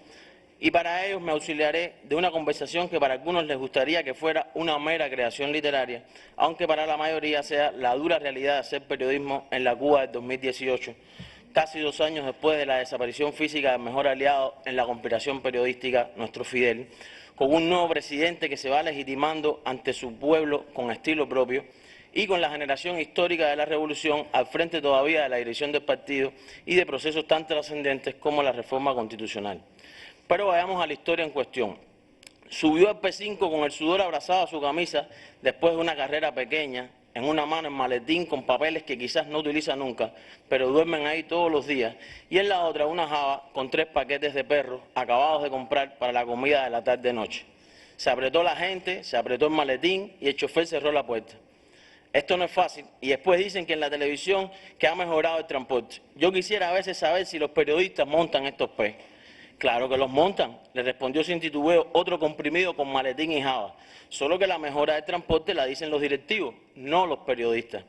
y para ellos me auxiliaré de una conversación que para algunos les gustaría que fuera una mera creación literaria, aunque para la mayoría sea la dura realidad de hacer periodismo en la Cuba del 2018, casi 2 años después de la desaparición física del mejor aliado en la conspiración periodística, nuestro Fidel, con un nuevo presidente que se va legitimando ante su pueblo con estilo propio y con la generación histórica de la revolución al frente todavía de la dirección del partido y de procesos tan trascendentes como la reforma constitucional. Pero vayamos a la historia en cuestión. Subió al P5 con el sudor abrazado a su camisa después de una carrera pequeña, en una mano el maletín con papeles que quizás no utiliza nunca, pero duermen ahí todos los días, y en la otra una java con 3 paquetes de perros acabados de comprar para la comida de la tarde-noche. Se apretó la gente, se apretó el maletín y el chofer cerró la puerta. Esto no es fácil, y después dicen que en la televisión que ha mejorado el transporte. Yo quisiera a veces saber si los periodistas montan estos P. Claro que los montan, le respondió sin titubeo otro comprimido con maletín y java. Solo que la mejora del transporte la dicen los directivos, no los periodistas.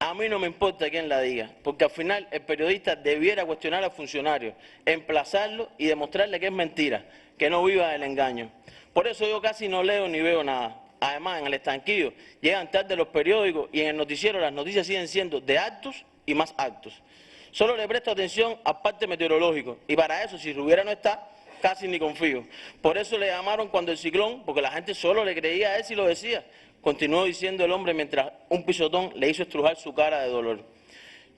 A mí no me importa quién la diga, porque al final el periodista debiera cuestionar al funcionario, emplazarlo y demostrarle que es mentira, que no viva del engaño. Por eso yo casi no leo ni veo nada. Además, en el estanquillo llegan tarde los periódicos y en el noticiero las noticias siguen siendo de altos y más altos. Solo le presto atención al parte meteorológico y para eso, si Rubiera no está, casi ni confío. Por eso le llamaron cuando el ciclón, porque la gente solo le creía a él si lo decía. Continuó diciendo el hombre mientras un pisotón le hizo estrujar su cara de dolor.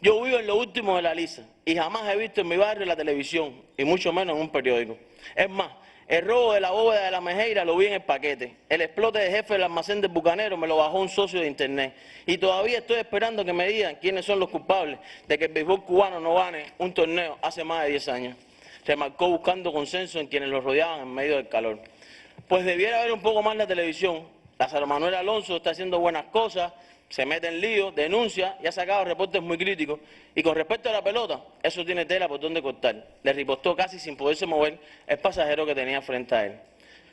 Yo vivo en lo último de la lisa y jamás he visto en mi barrio la televisión, y mucho menos en un periódico. Es más, el robo de la bóveda de la Mejeira lo vi en el paquete. El explote de jefe del almacén del Bucanero me lo bajó un socio de internet. Y todavía estoy esperando que me digan quiénes son los culpables de que el béisbol cubano no gane un torneo hace más de 10 años. Remarcó buscando consenso en quienes lo rodeaban en medio del calor. Pues debiera ver un poco más la televisión. Lázaro Manuel Alonso está haciendo buenas cosas, se mete en lío, denuncia y ha sacado reportes muy críticos. Y con respecto a la pelota, eso tiene tela por donde cortar. Le ripostó casi sin poderse mover el pasajero que tenía frente a él.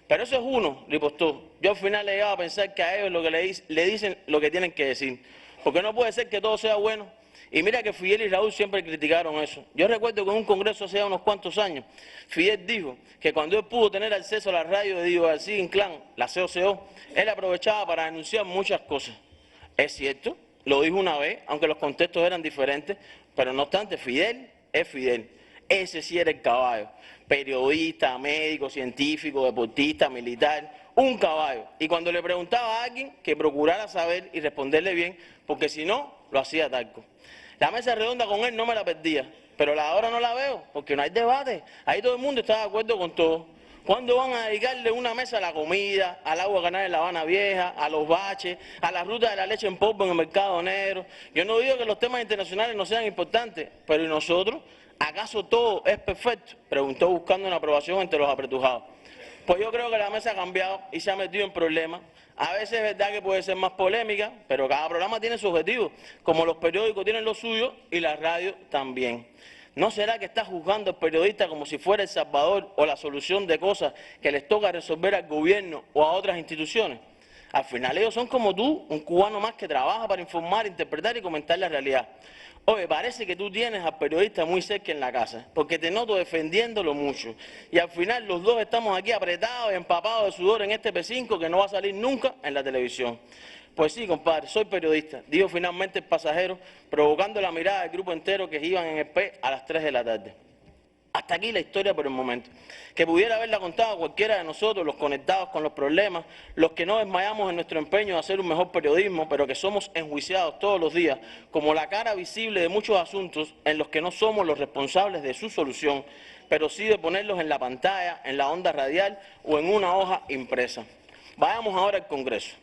Pero eso es uno, ripostó. Yo al final he llegado a pensar que a ellos lo que le dicen lo que tienen que decir. Porque no puede ser que todo sea bueno. Y mira que Fidel y Raúl siempre criticaron eso. Yo recuerdo que en un congreso hace unos cuantos años, Fidel dijo que cuando él pudo tener acceso a la radio de Diego García Inclán, la COCO, él aprovechaba para denunciar muchas cosas. Es cierto, lo dijo una vez, aunque los contextos eran diferentes, pero no obstante, Fidel es Fidel. Ese sí era el caballo. Periodista, médico, científico, deportista, militar, un caballo. Y cuando le preguntaba a alguien, que procurara saber y responderle bien, porque si no, lo hacía talco. La mesa redonda con él no me la perdía, pero la hora no la veo, porque no hay debate. Ahí todo el mundo está de acuerdo con todo. ¿Cuándo van a dedicarle una mesa a la comida, al agua canal en La Habana Vieja, a los baches, a la ruta de la leche en polvo en el mercado negro? Yo no digo que los temas internacionales no sean importantes, pero ¿y nosotros? ¿Acaso todo es perfecto? Preguntó buscando una aprobación entre los apretujados. Pues yo creo que la mesa ha cambiado y se ha metido en problemas. A veces es verdad que puede ser más polémica, pero cada programa tiene su objetivo, como los periódicos tienen lo suyo y la radio también. ¿No será que está juzgando al periodista como si fuera el salvador o la solución de cosas que les toca resolver al gobierno o a otras instituciones? Al final ellos son como tú, un cubano más que trabaja para informar, interpretar y comentar la realidad. Oye, parece que tú tienes al periodista muy cerca en la casa, porque te noto defendiéndolo mucho. Y al final los dos estamos aquí apretados y empapados de sudor en este P5 que no va a salir nunca en la televisión. Pues sí, compadre, soy periodista, dijo finalmente el pasajero, provocando la mirada del grupo entero que iban en el P a las 3 de la tarde. Hasta aquí la historia por el momento. Que pudiera haberla contado cualquiera de nosotros, los conectados con los problemas, los que no desmayamos en nuestro empeño de hacer un mejor periodismo, pero que somos enjuiciados todos los días como la cara visible de muchos asuntos en los que no somos los responsables de su solución, pero sí de ponerlos en la pantalla, en la onda radial o en una hoja impresa. Vayamos ahora al Congreso.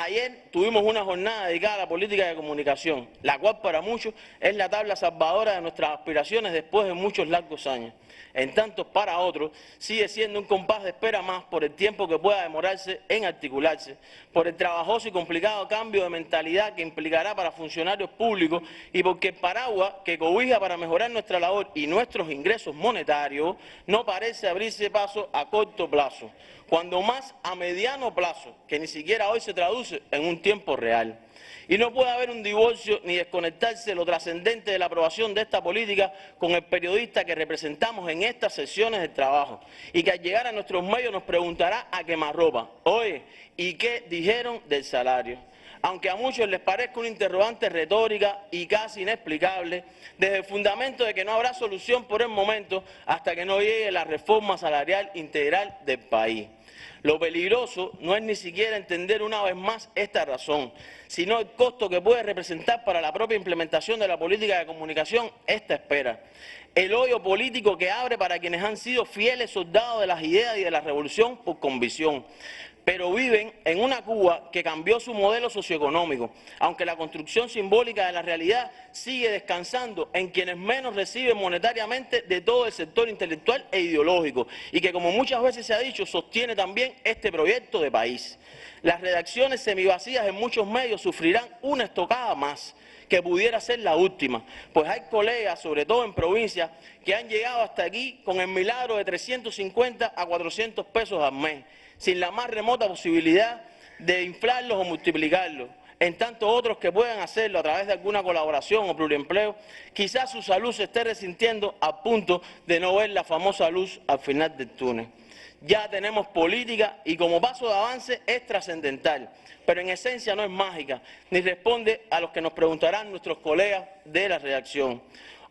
Ayer tuvimos una jornada dedicada a la política de comunicación, la cual para muchos es la tabla salvadora de nuestras aspiraciones después de muchos largos años. En tanto, para otros, sigue siendo un compás de espera más por el tiempo que pueda demorarse en articularse, por el trabajoso y complicado cambio de mentalidad que implicará para funcionarios públicos y porque el paraguas que cobija para mejorar nuestra labor y nuestros ingresos monetarios no parece abrirse paso a corto plazo, cuando más a mediano plazo, que ni siquiera hoy se traduce en un tiempo real. Y no puede haber un divorcio ni desconectarse lo trascendente de la aprobación de esta política con el periodista que representamos en estas sesiones de trabajo y que al llegar a nuestros medios nos preguntará a quemarropa, oye, ¿y qué dijeron del salario? Aunque a muchos les parezca una interrogante retórica y casi inexplicable, desde el fundamento de que no habrá solución por el momento hasta que no llegue la reforma salarial integral del país. Lo peligroso no es ni siquiera entender una vez más esta razón, sino el costo que puede representar para la propia implementación de la política de comunicación esta espera. El hoyo político que abre para quienes han sido fieles soldados de las ideas y de la revolución por convicción, pero viven en una Cuba que cambió su modelo socioeconómico, aunque la construcción simbólica de la realidad sigue descansando en quienes menos reciben monetariamente de todo el sector intelectual e ideológico, y que, como muchas veces se ha dicho, sostiene también este proyecto de país. Las redacciones semivacías en muchos medios sufrirán una estocada más, que pudiera ser la última, pues hay colegas, sobre todo en provincias, que han llegado hasta aquí con el milagro de 350 a 400 pesos al mes, sin la más remota posibilidad de inflarlos o multiplicarlos. En tanto otros que puedan hacerlo a través de alguna colaboración o pluriempleo, quizás su salud se esté resintiendo a punto de no ver la famosa luz al final del túnel. Ya tenemos política y como paso de avance es trascendental, pero en esencia no es mágica, ni responde a los que nos preguntarán nuestros colegas de la redacción.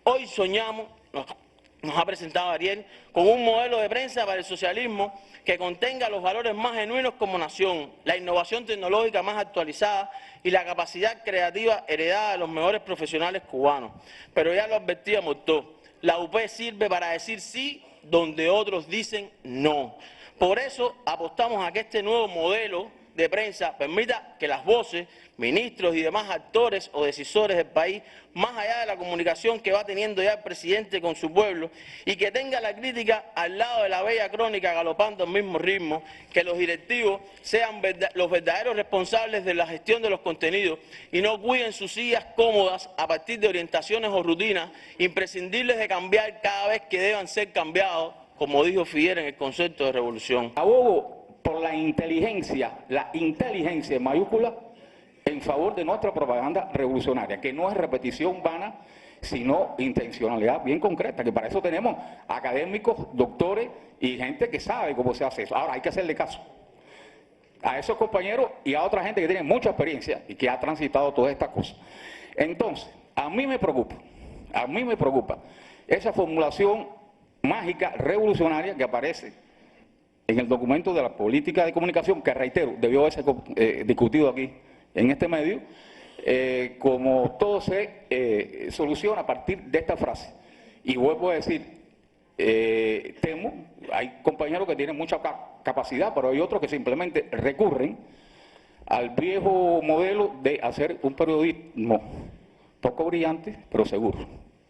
Hoy soñamos, nos ha presentado Ariel, con un modelo de prensa para el socialismo que contenga los valores más genuinos como nación, la innovación tecnológica más actualizada y la capacidad creativa heredada de los mejores profesionales cubanos. Pero ya lo advertíamos todos, la UP sirve para decir sí donde otros dicen no. Por eso apostamos a que este nuevo modelo de prensa permita que las voces, ministros y demás actores o decisores del país, más allá de la comunicación que va teniendo ya el presidente con su pueblo, y que tenga la crítica al lado de la bella crónica galopando al mismo ritmo, que los directivos sean los verdaderos responsables de la gestión de los contenidos y no cuiden sus sillas cómodas a partir de orientaciones o rutinas imprescindibles de cambiar cada vez que deban ser cambiados, como dijo Figueres en el concepto de revolución. Abogo por la inteligencia en mayúscula, en favor de nuestra propaganda revolucionaria, que no es repetición vana, sino intencionalidad bien concreta, que para eso tenemos académicos, doctores y gente que sabe cómo se hace eso. Ahora hay que hacerle caso a esos compañeros y a otra gente que tiene mucha experiencia y que ha transitado todas estas cosas. Entonces, a mí me preocupa esa formulación mágica, revolucionaria que aparece en el documento de la política de comunicación, que reitero, debió haberse discutido aquí en este medio, como todo se soluciona a partir de esta frase. Y vuelvo a decir, temo, hay compañeros que tienen mucha capacidad, pero hay otros que simplemente recurren al viejo modelo de hacer un periodismo poco brillante, pero seguro.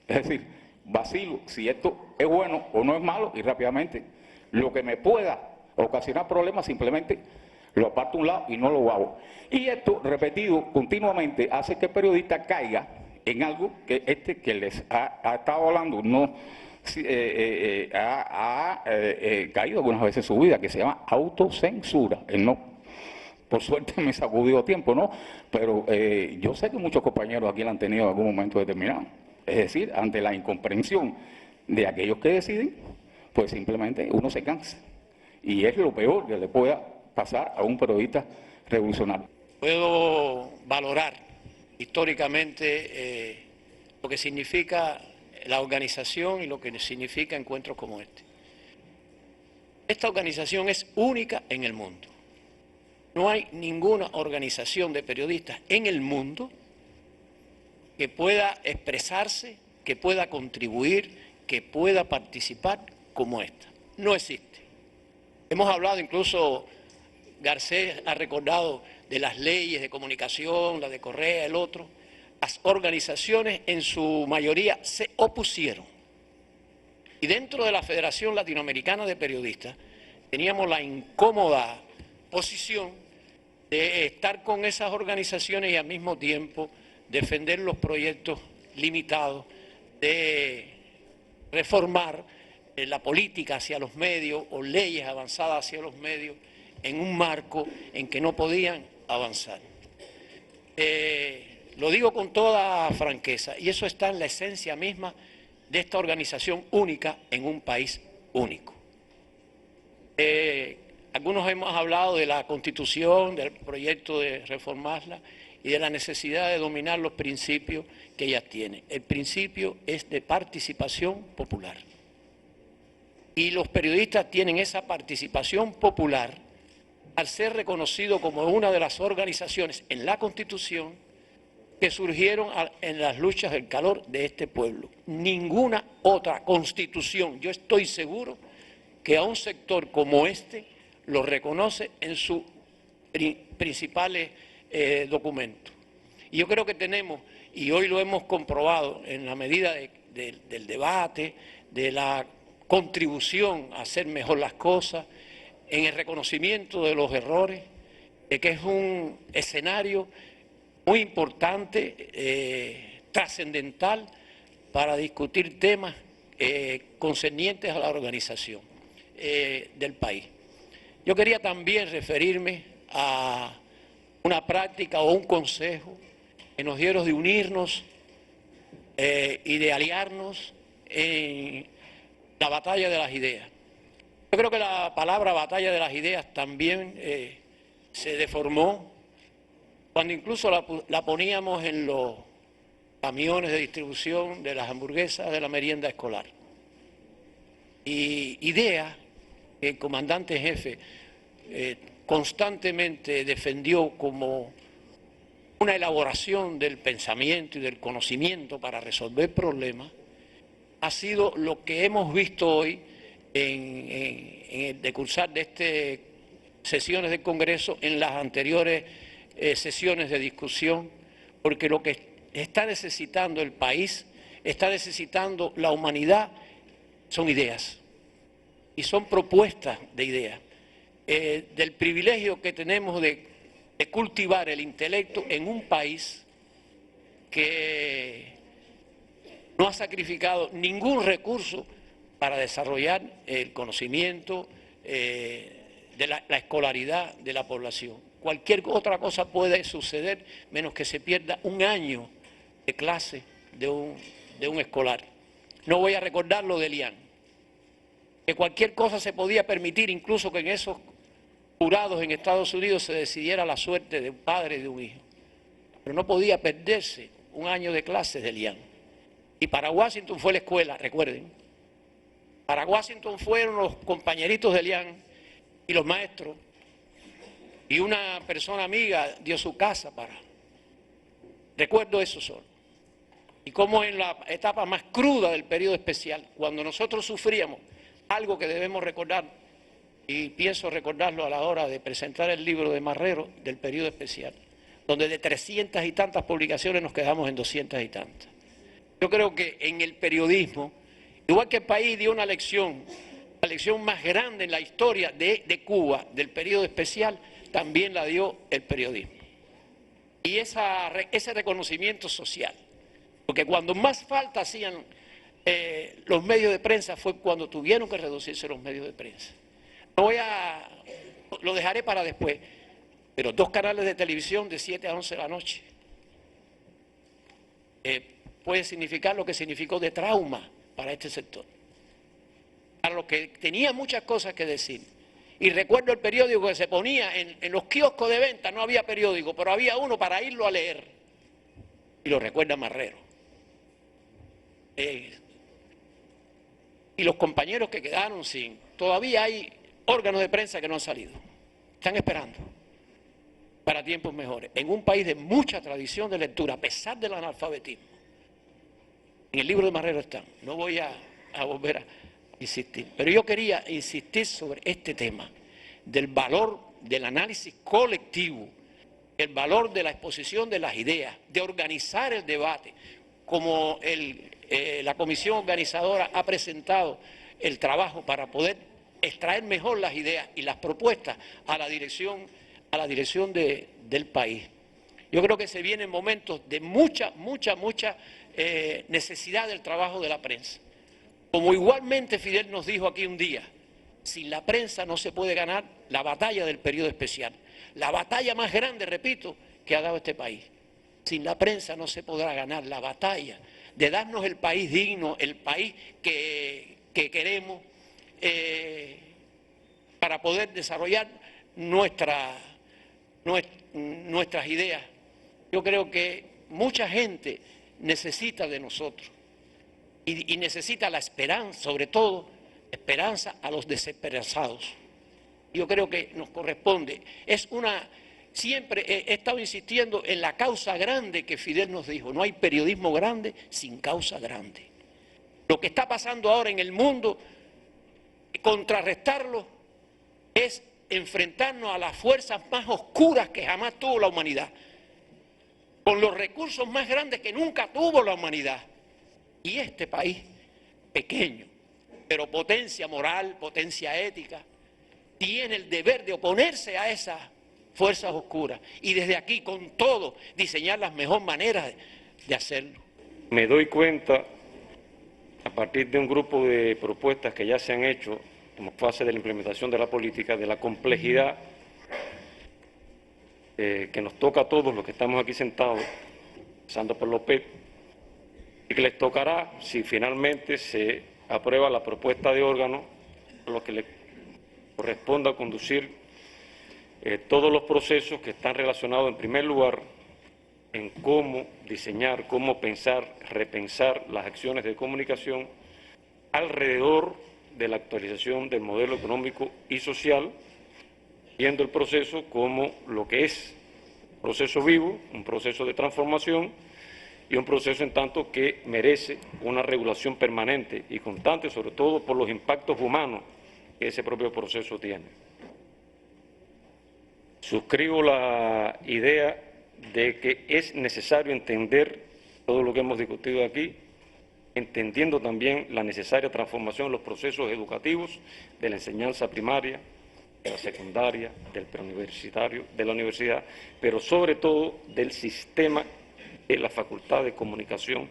Es decir, vacilo si esto es bueno o no es malo y rápidamente lo que me pueda ocasionar problemas simplemente lo aparto a un lado y no lo hago. Y esto, repetido continuamente, hace que el periodista caiga en algo que les ha estado hablando, no ha caído algunas veces en su vida, que se llama autocensura. No, por suerte me sacudió tiempo, ¿no? Pero yo sé que muchos compañeros aquí la han tenido en algún momento determinado. Es decir, ante la incomprensión de aquellos que deciden, pues simplemente uno se cansa. Y es lo peor que le pueda pasar a un periodista revolucionario. Puedo valorar históricamente lo que significa la organización y lo que significa encuentros como este. Esta organización es única en el mundo. No hay ninguna organización de periodistas en el mundo que pueda expresarse, que pueda contribuir, que pueda participar como esta. No existe. Hemos hablado, incluso Garcés ha recordado, de las leyes de comunicación, la de Correa, el otro, las organizaciones en su mayoría se opusieron. Y dentro de la Federación Latinoamericana de Periodistas teníamos la incómoda posición de estar con esas organizaciones y al mismo tiempo defender los proyectos limitados de reformar la política hacia los medios o leyes avanzadas hacia los medios en un marco en que no podían avanzar. Lo digo con toda franqueza, y eso está en la esencia misma de esta organización única en un país único. Algunos hemos hablado de la Constitución, del proyecto de reformarla y de la necesidad de dominar los principios que ella tiene. El principio es de participación popular. Y los periodistas tienen esa participación popular al ser reconocido como una de las organizaciones en la Constitución que surgieron en las luchas del calor de este pueblo. Ninguna otra constitución, yo estoy seguro, que a un sector como este lo reconoce en sus principales documentos. Y yo creo que tenemos, y hoy lo hemos comprobado en la medida del debate, de la contribución a hacer mejor las cosas, en el reconocimiento de los errores, de que es un escenario muy importante, trascendental, para discutir temas concernientes a la organización del país. Yo quería también referirme a una práctica o un consejo que nos dieron de unirnos y de aliarnos en la batalla de las ideas. Yo creo que la palabra batalla de las ideas también se deformó cuando incluso la poníamos en los camiones de distribución de las hamburguesas de la merienda escolar. Y idea que el comandante en jefe constantemente defendió como una elaboración del pensamiento y del conocimiento para resolver problemas, ha sido lo que hemos visto hoy en el decursar de estas sesiones del Congreso, en las anteriores sesiones de discusión, porque lo que está necesitando el país, está necesitando la humanidad, son ideas y son propuestas de ideas. Del privilegio que tenemos de cultivar el intelecto en un país que no ha sacrificado ningún recurso para desarrollar el conocimiento de la escolaridad de la población. Cualquier otra cosa puede suceder menos que se pierda un año de clase de un escolar. No voy a recordar lo de Lian, que cualquier cosa se podía permitir, incluso que en esos jurados en Estados Unidos se decidiera la suerte de un padre y de un hijo. Pero no podía perderse un año de clases de Lian. Y para Washington fue la escuela, recuerden. Para Washington fueron los compañeritos de Lian y los maestros. Y una persona amiga dio su casa para. Recuerdo eso solo. Y cómo en la etapa más cruda del periodo especial, cuando nosotros sufríamos algo que debemos recordar, y pienso recordarlo a la hora de presentar el libro de Marrero del periodo especial, donde de 300 y tantas publicaciones nos quedamos en 200 y tantas. Yo creo que en el periodismo, igual que el país dio una lección, la lección más grande en la historia de Cuba, del periodo especial, también la dio el periodismo. Y ese reconocimiento social, porque cuando más falta hacían los medios de prensa fue cuando tuvieron que reducirse los medios de prensa. Lo dejaré para después, pero 2 canales de televisión de 7 a 11 de la noche puede significar lo que significó de trauma para este sector, para los que tenía muchas cosas que decir. Y recuerdo el periódico que se ponía en los kioscos de venta, no había periódico, pero había uno para irlo a leer. Y lo recuerda Marrero. Y los compañeros que quedaron sin... Todavía hay órganos de prensa que no han salido. Están esperando para tiempos mejores. En un país de mucha tradición de lectura, a pesar del analfabetismo. En el libro de Marrero están. No voy a volver a insistir. Pero yo quería insistir sobre este tema del valor del análisis colectivo el valor de la exposición de las ideas, de organizar el debate, como la comisión organizadora ha presentado el trabajo para poder extraer mejor las ideas y las propuestas a la dirección del país. Yo creo que se vienen momentos de mucha necesidad del trabajo de la prensa. Como igualmente Fidel nos dijo aquí un día, sin la prensa no se puede ganar la batalla del periodo especial. La batalla más grande, repito, que ha dado este país. Sin la prensa no se podrá ganar la batalla de darnos el país digno, el país que queremos, para poder desarrollar nuestras ideas. Yo creo que mucha gente necesita de nosotros y necesita la esperanza, sobre todo esperanza a los desesperanzados. Yo creo que nos corresponde. Siempre he estado insistiendo en la causa grande que Fidel nos dijo. No hay periodismo grande sin causa grande. Lo que está pasando ahora en el mundo, contrarrestarlo es enfrentarnos a las fuerzas más oscuras que jamás tuvo la humanidad, con los recursos más grandes que nunca tuvo la humanidad. Y este país, pequeño, pero potencia moral, potencia ética, tiene el deber de oponerse a esas fuerzas oscuras y desde aquí, con todo, diseñar las mejores maneras de hacerlo. Me doy cuenta, a partir de un grupo de propuestas que ya se han hecho como fase de la implementación de la política, de la complejidad que nos toca a todos los que estamos aquí sentados, empezando por López, y que les tocará, si finalmente se aprueba la propuesta de órgano, a los que les corresponda conducir todos los procesos que están relacionados, en primer lugar, en cómo diseñar, cómo pensar, repensar las acciones de comunicación alrededor de la actualización del modelo económico y social, viendo el proceso como lo que es un proceso vivo, un proceso de transformación y un proceso en tanto que merece una regulación permanente y constante, sobre todo por los impactos humanos que ese propio proceso tiene. Suscribo la idea de que es necesario entender todo lo que hemos discutido aquí, entendiendo también la necesaria transformación en los procesos educativos de la enseñanza primaria, de la secundaria, del preuniversitario, de la universidad, pero sobre todo del sistema de la Facultad de Comunicación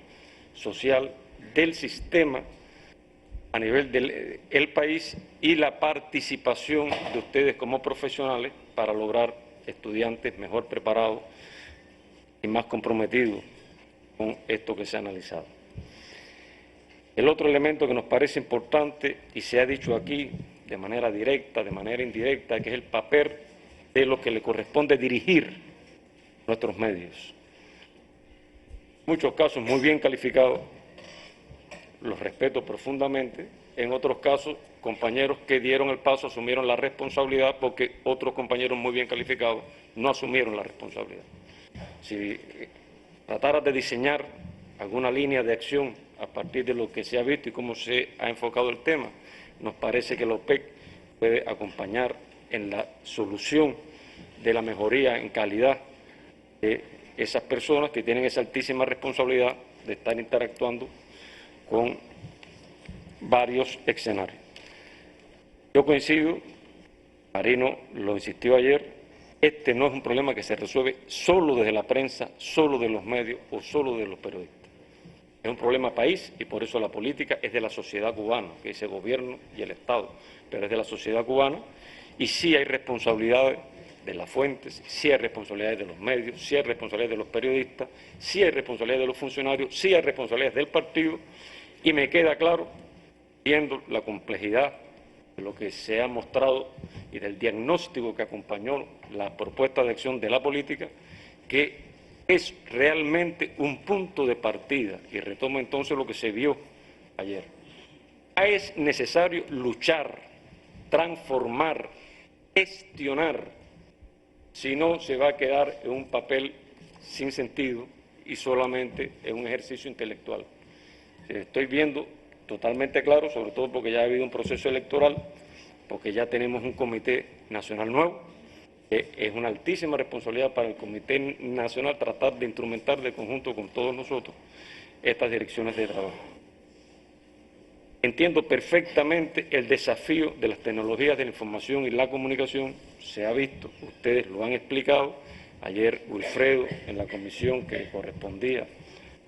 Social, del sistema a nivel del país y la participación de ustedes como profesionales para lograr estudiantes mejor preparados y más comprometidos con esto que se ha analizado. El otro elemento que nos parece importante, y se ha dicho aquí de manera directa, de manera indirecta, que es el papel de lo que le corresponde dirigir nuestros medios. En muchos casos muy bien calificados, los respeto profundamente, en otros casos compañeros que dieron el paso asumieron la responsabilidad porque otros compañeros muy bien calificados no asumieron la responsabilidad. Si trataras de diseñar alguna línea de acción a partir de lo que se ha visto y cómo se ha enfocado el tema, nos parece que la OPEC puede acompañar en la solución de la mejoría en calidad de esas personas que tienen esa altísima responsabilidad de estar interactuando con varios escenarios. Yo coincido, Marino lo insistió ayer, este no es un problema que se resuelve solo desde la prensa, solo de los medios o solo de los periodistas. Es un problema país y por eso la política es de la sociedad cubana, que es el gobierno y el Estado, pero es de la sociedad cubana y sí hay responsabilidades de las fuentes, sí hay responsabilidades de los medios, sí hay responsabilidades de los periodistas, sí hay responsabilidades de los funcionarios, sí hay responsabilidades del partido y me queda claro, viendo la complejidad de lo que se ha mostrado y del diagnóstico que acompañó la propuesta de acción de la política, que es realmente un punto de partida, y retomo entonces lo que se vio ayer. Es necesario luchar, transformar, gestionar, si no se va a quedar en un papel sin sentido y solamente en un ejercicio intelectual. Estoy viendo totalmente claro, sobre todo porque ya ha habido un proceso electoral, porque ya tenemos un comité nacional nuevo, Es una altísima responsabilidad para el Comité Nacional tratar de instrumentar de conjunto con todos nosotros estas direcciones de trabajo. Entiendo perfectamente el desafío de las tecnologías de la información y la comunicación, se ha visto, ustedes lo han explicado. Ayer Wilfredo, en la comisión que correspondía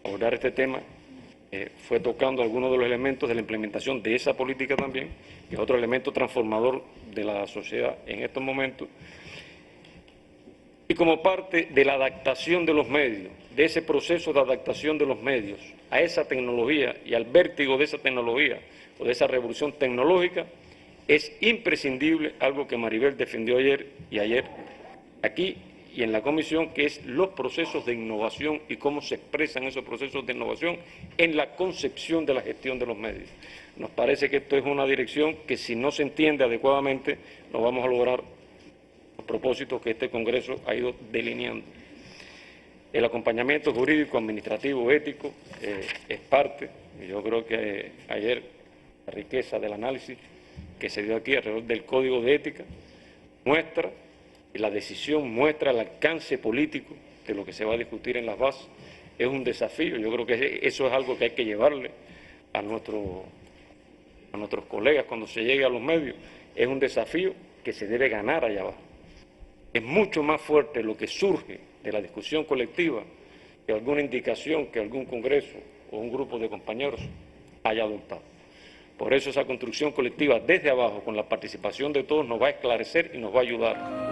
abordar este tema, fue tocando algunos de los elementos de la implementación de esa política también, que es otro elemento transformador de la sociedad en estos momentos. Y como parte de la adaptación de los medios, de ese proceso de adaptación de los medios a esa tecnología y al vértigo de esa tecnología o de esa revolución tecnológica, es imprescindible algo que Maribel defendió ayer aquí y en la comisión, que es los procesos de innovación y cómo se expresan esos procesos de innovación en la concepción de la gestión de los medios. Nos parece que esto es una dirección que, si no se entiende adecuadamente, no vamos a lograr los propósitos que este Congreso ha ido delineando. El acompañamiento jurídico, administrativo, ético es parte. Yo creo que ayer la riqueza del análisis que se dio aquí alrededor del Código de Ética muestra, y la decisión muestra el alcance político de lo que se va a discutir en las bases. Es un desafío. Yo creo que eso es algo que hay que llevarle a nuestros colegas cuando se llegue a los medios. Es un desafío que se debe ganar allá abajo. Es mucho más fuerte lo que surge de la discusión colectiva que alguna indicación que algún congreso o un grupo de compañeros haya adoptado. Por eso esa construcción colectiva desde abajo, con la participación de todos, nos va a esclarecer y nos va a ayudar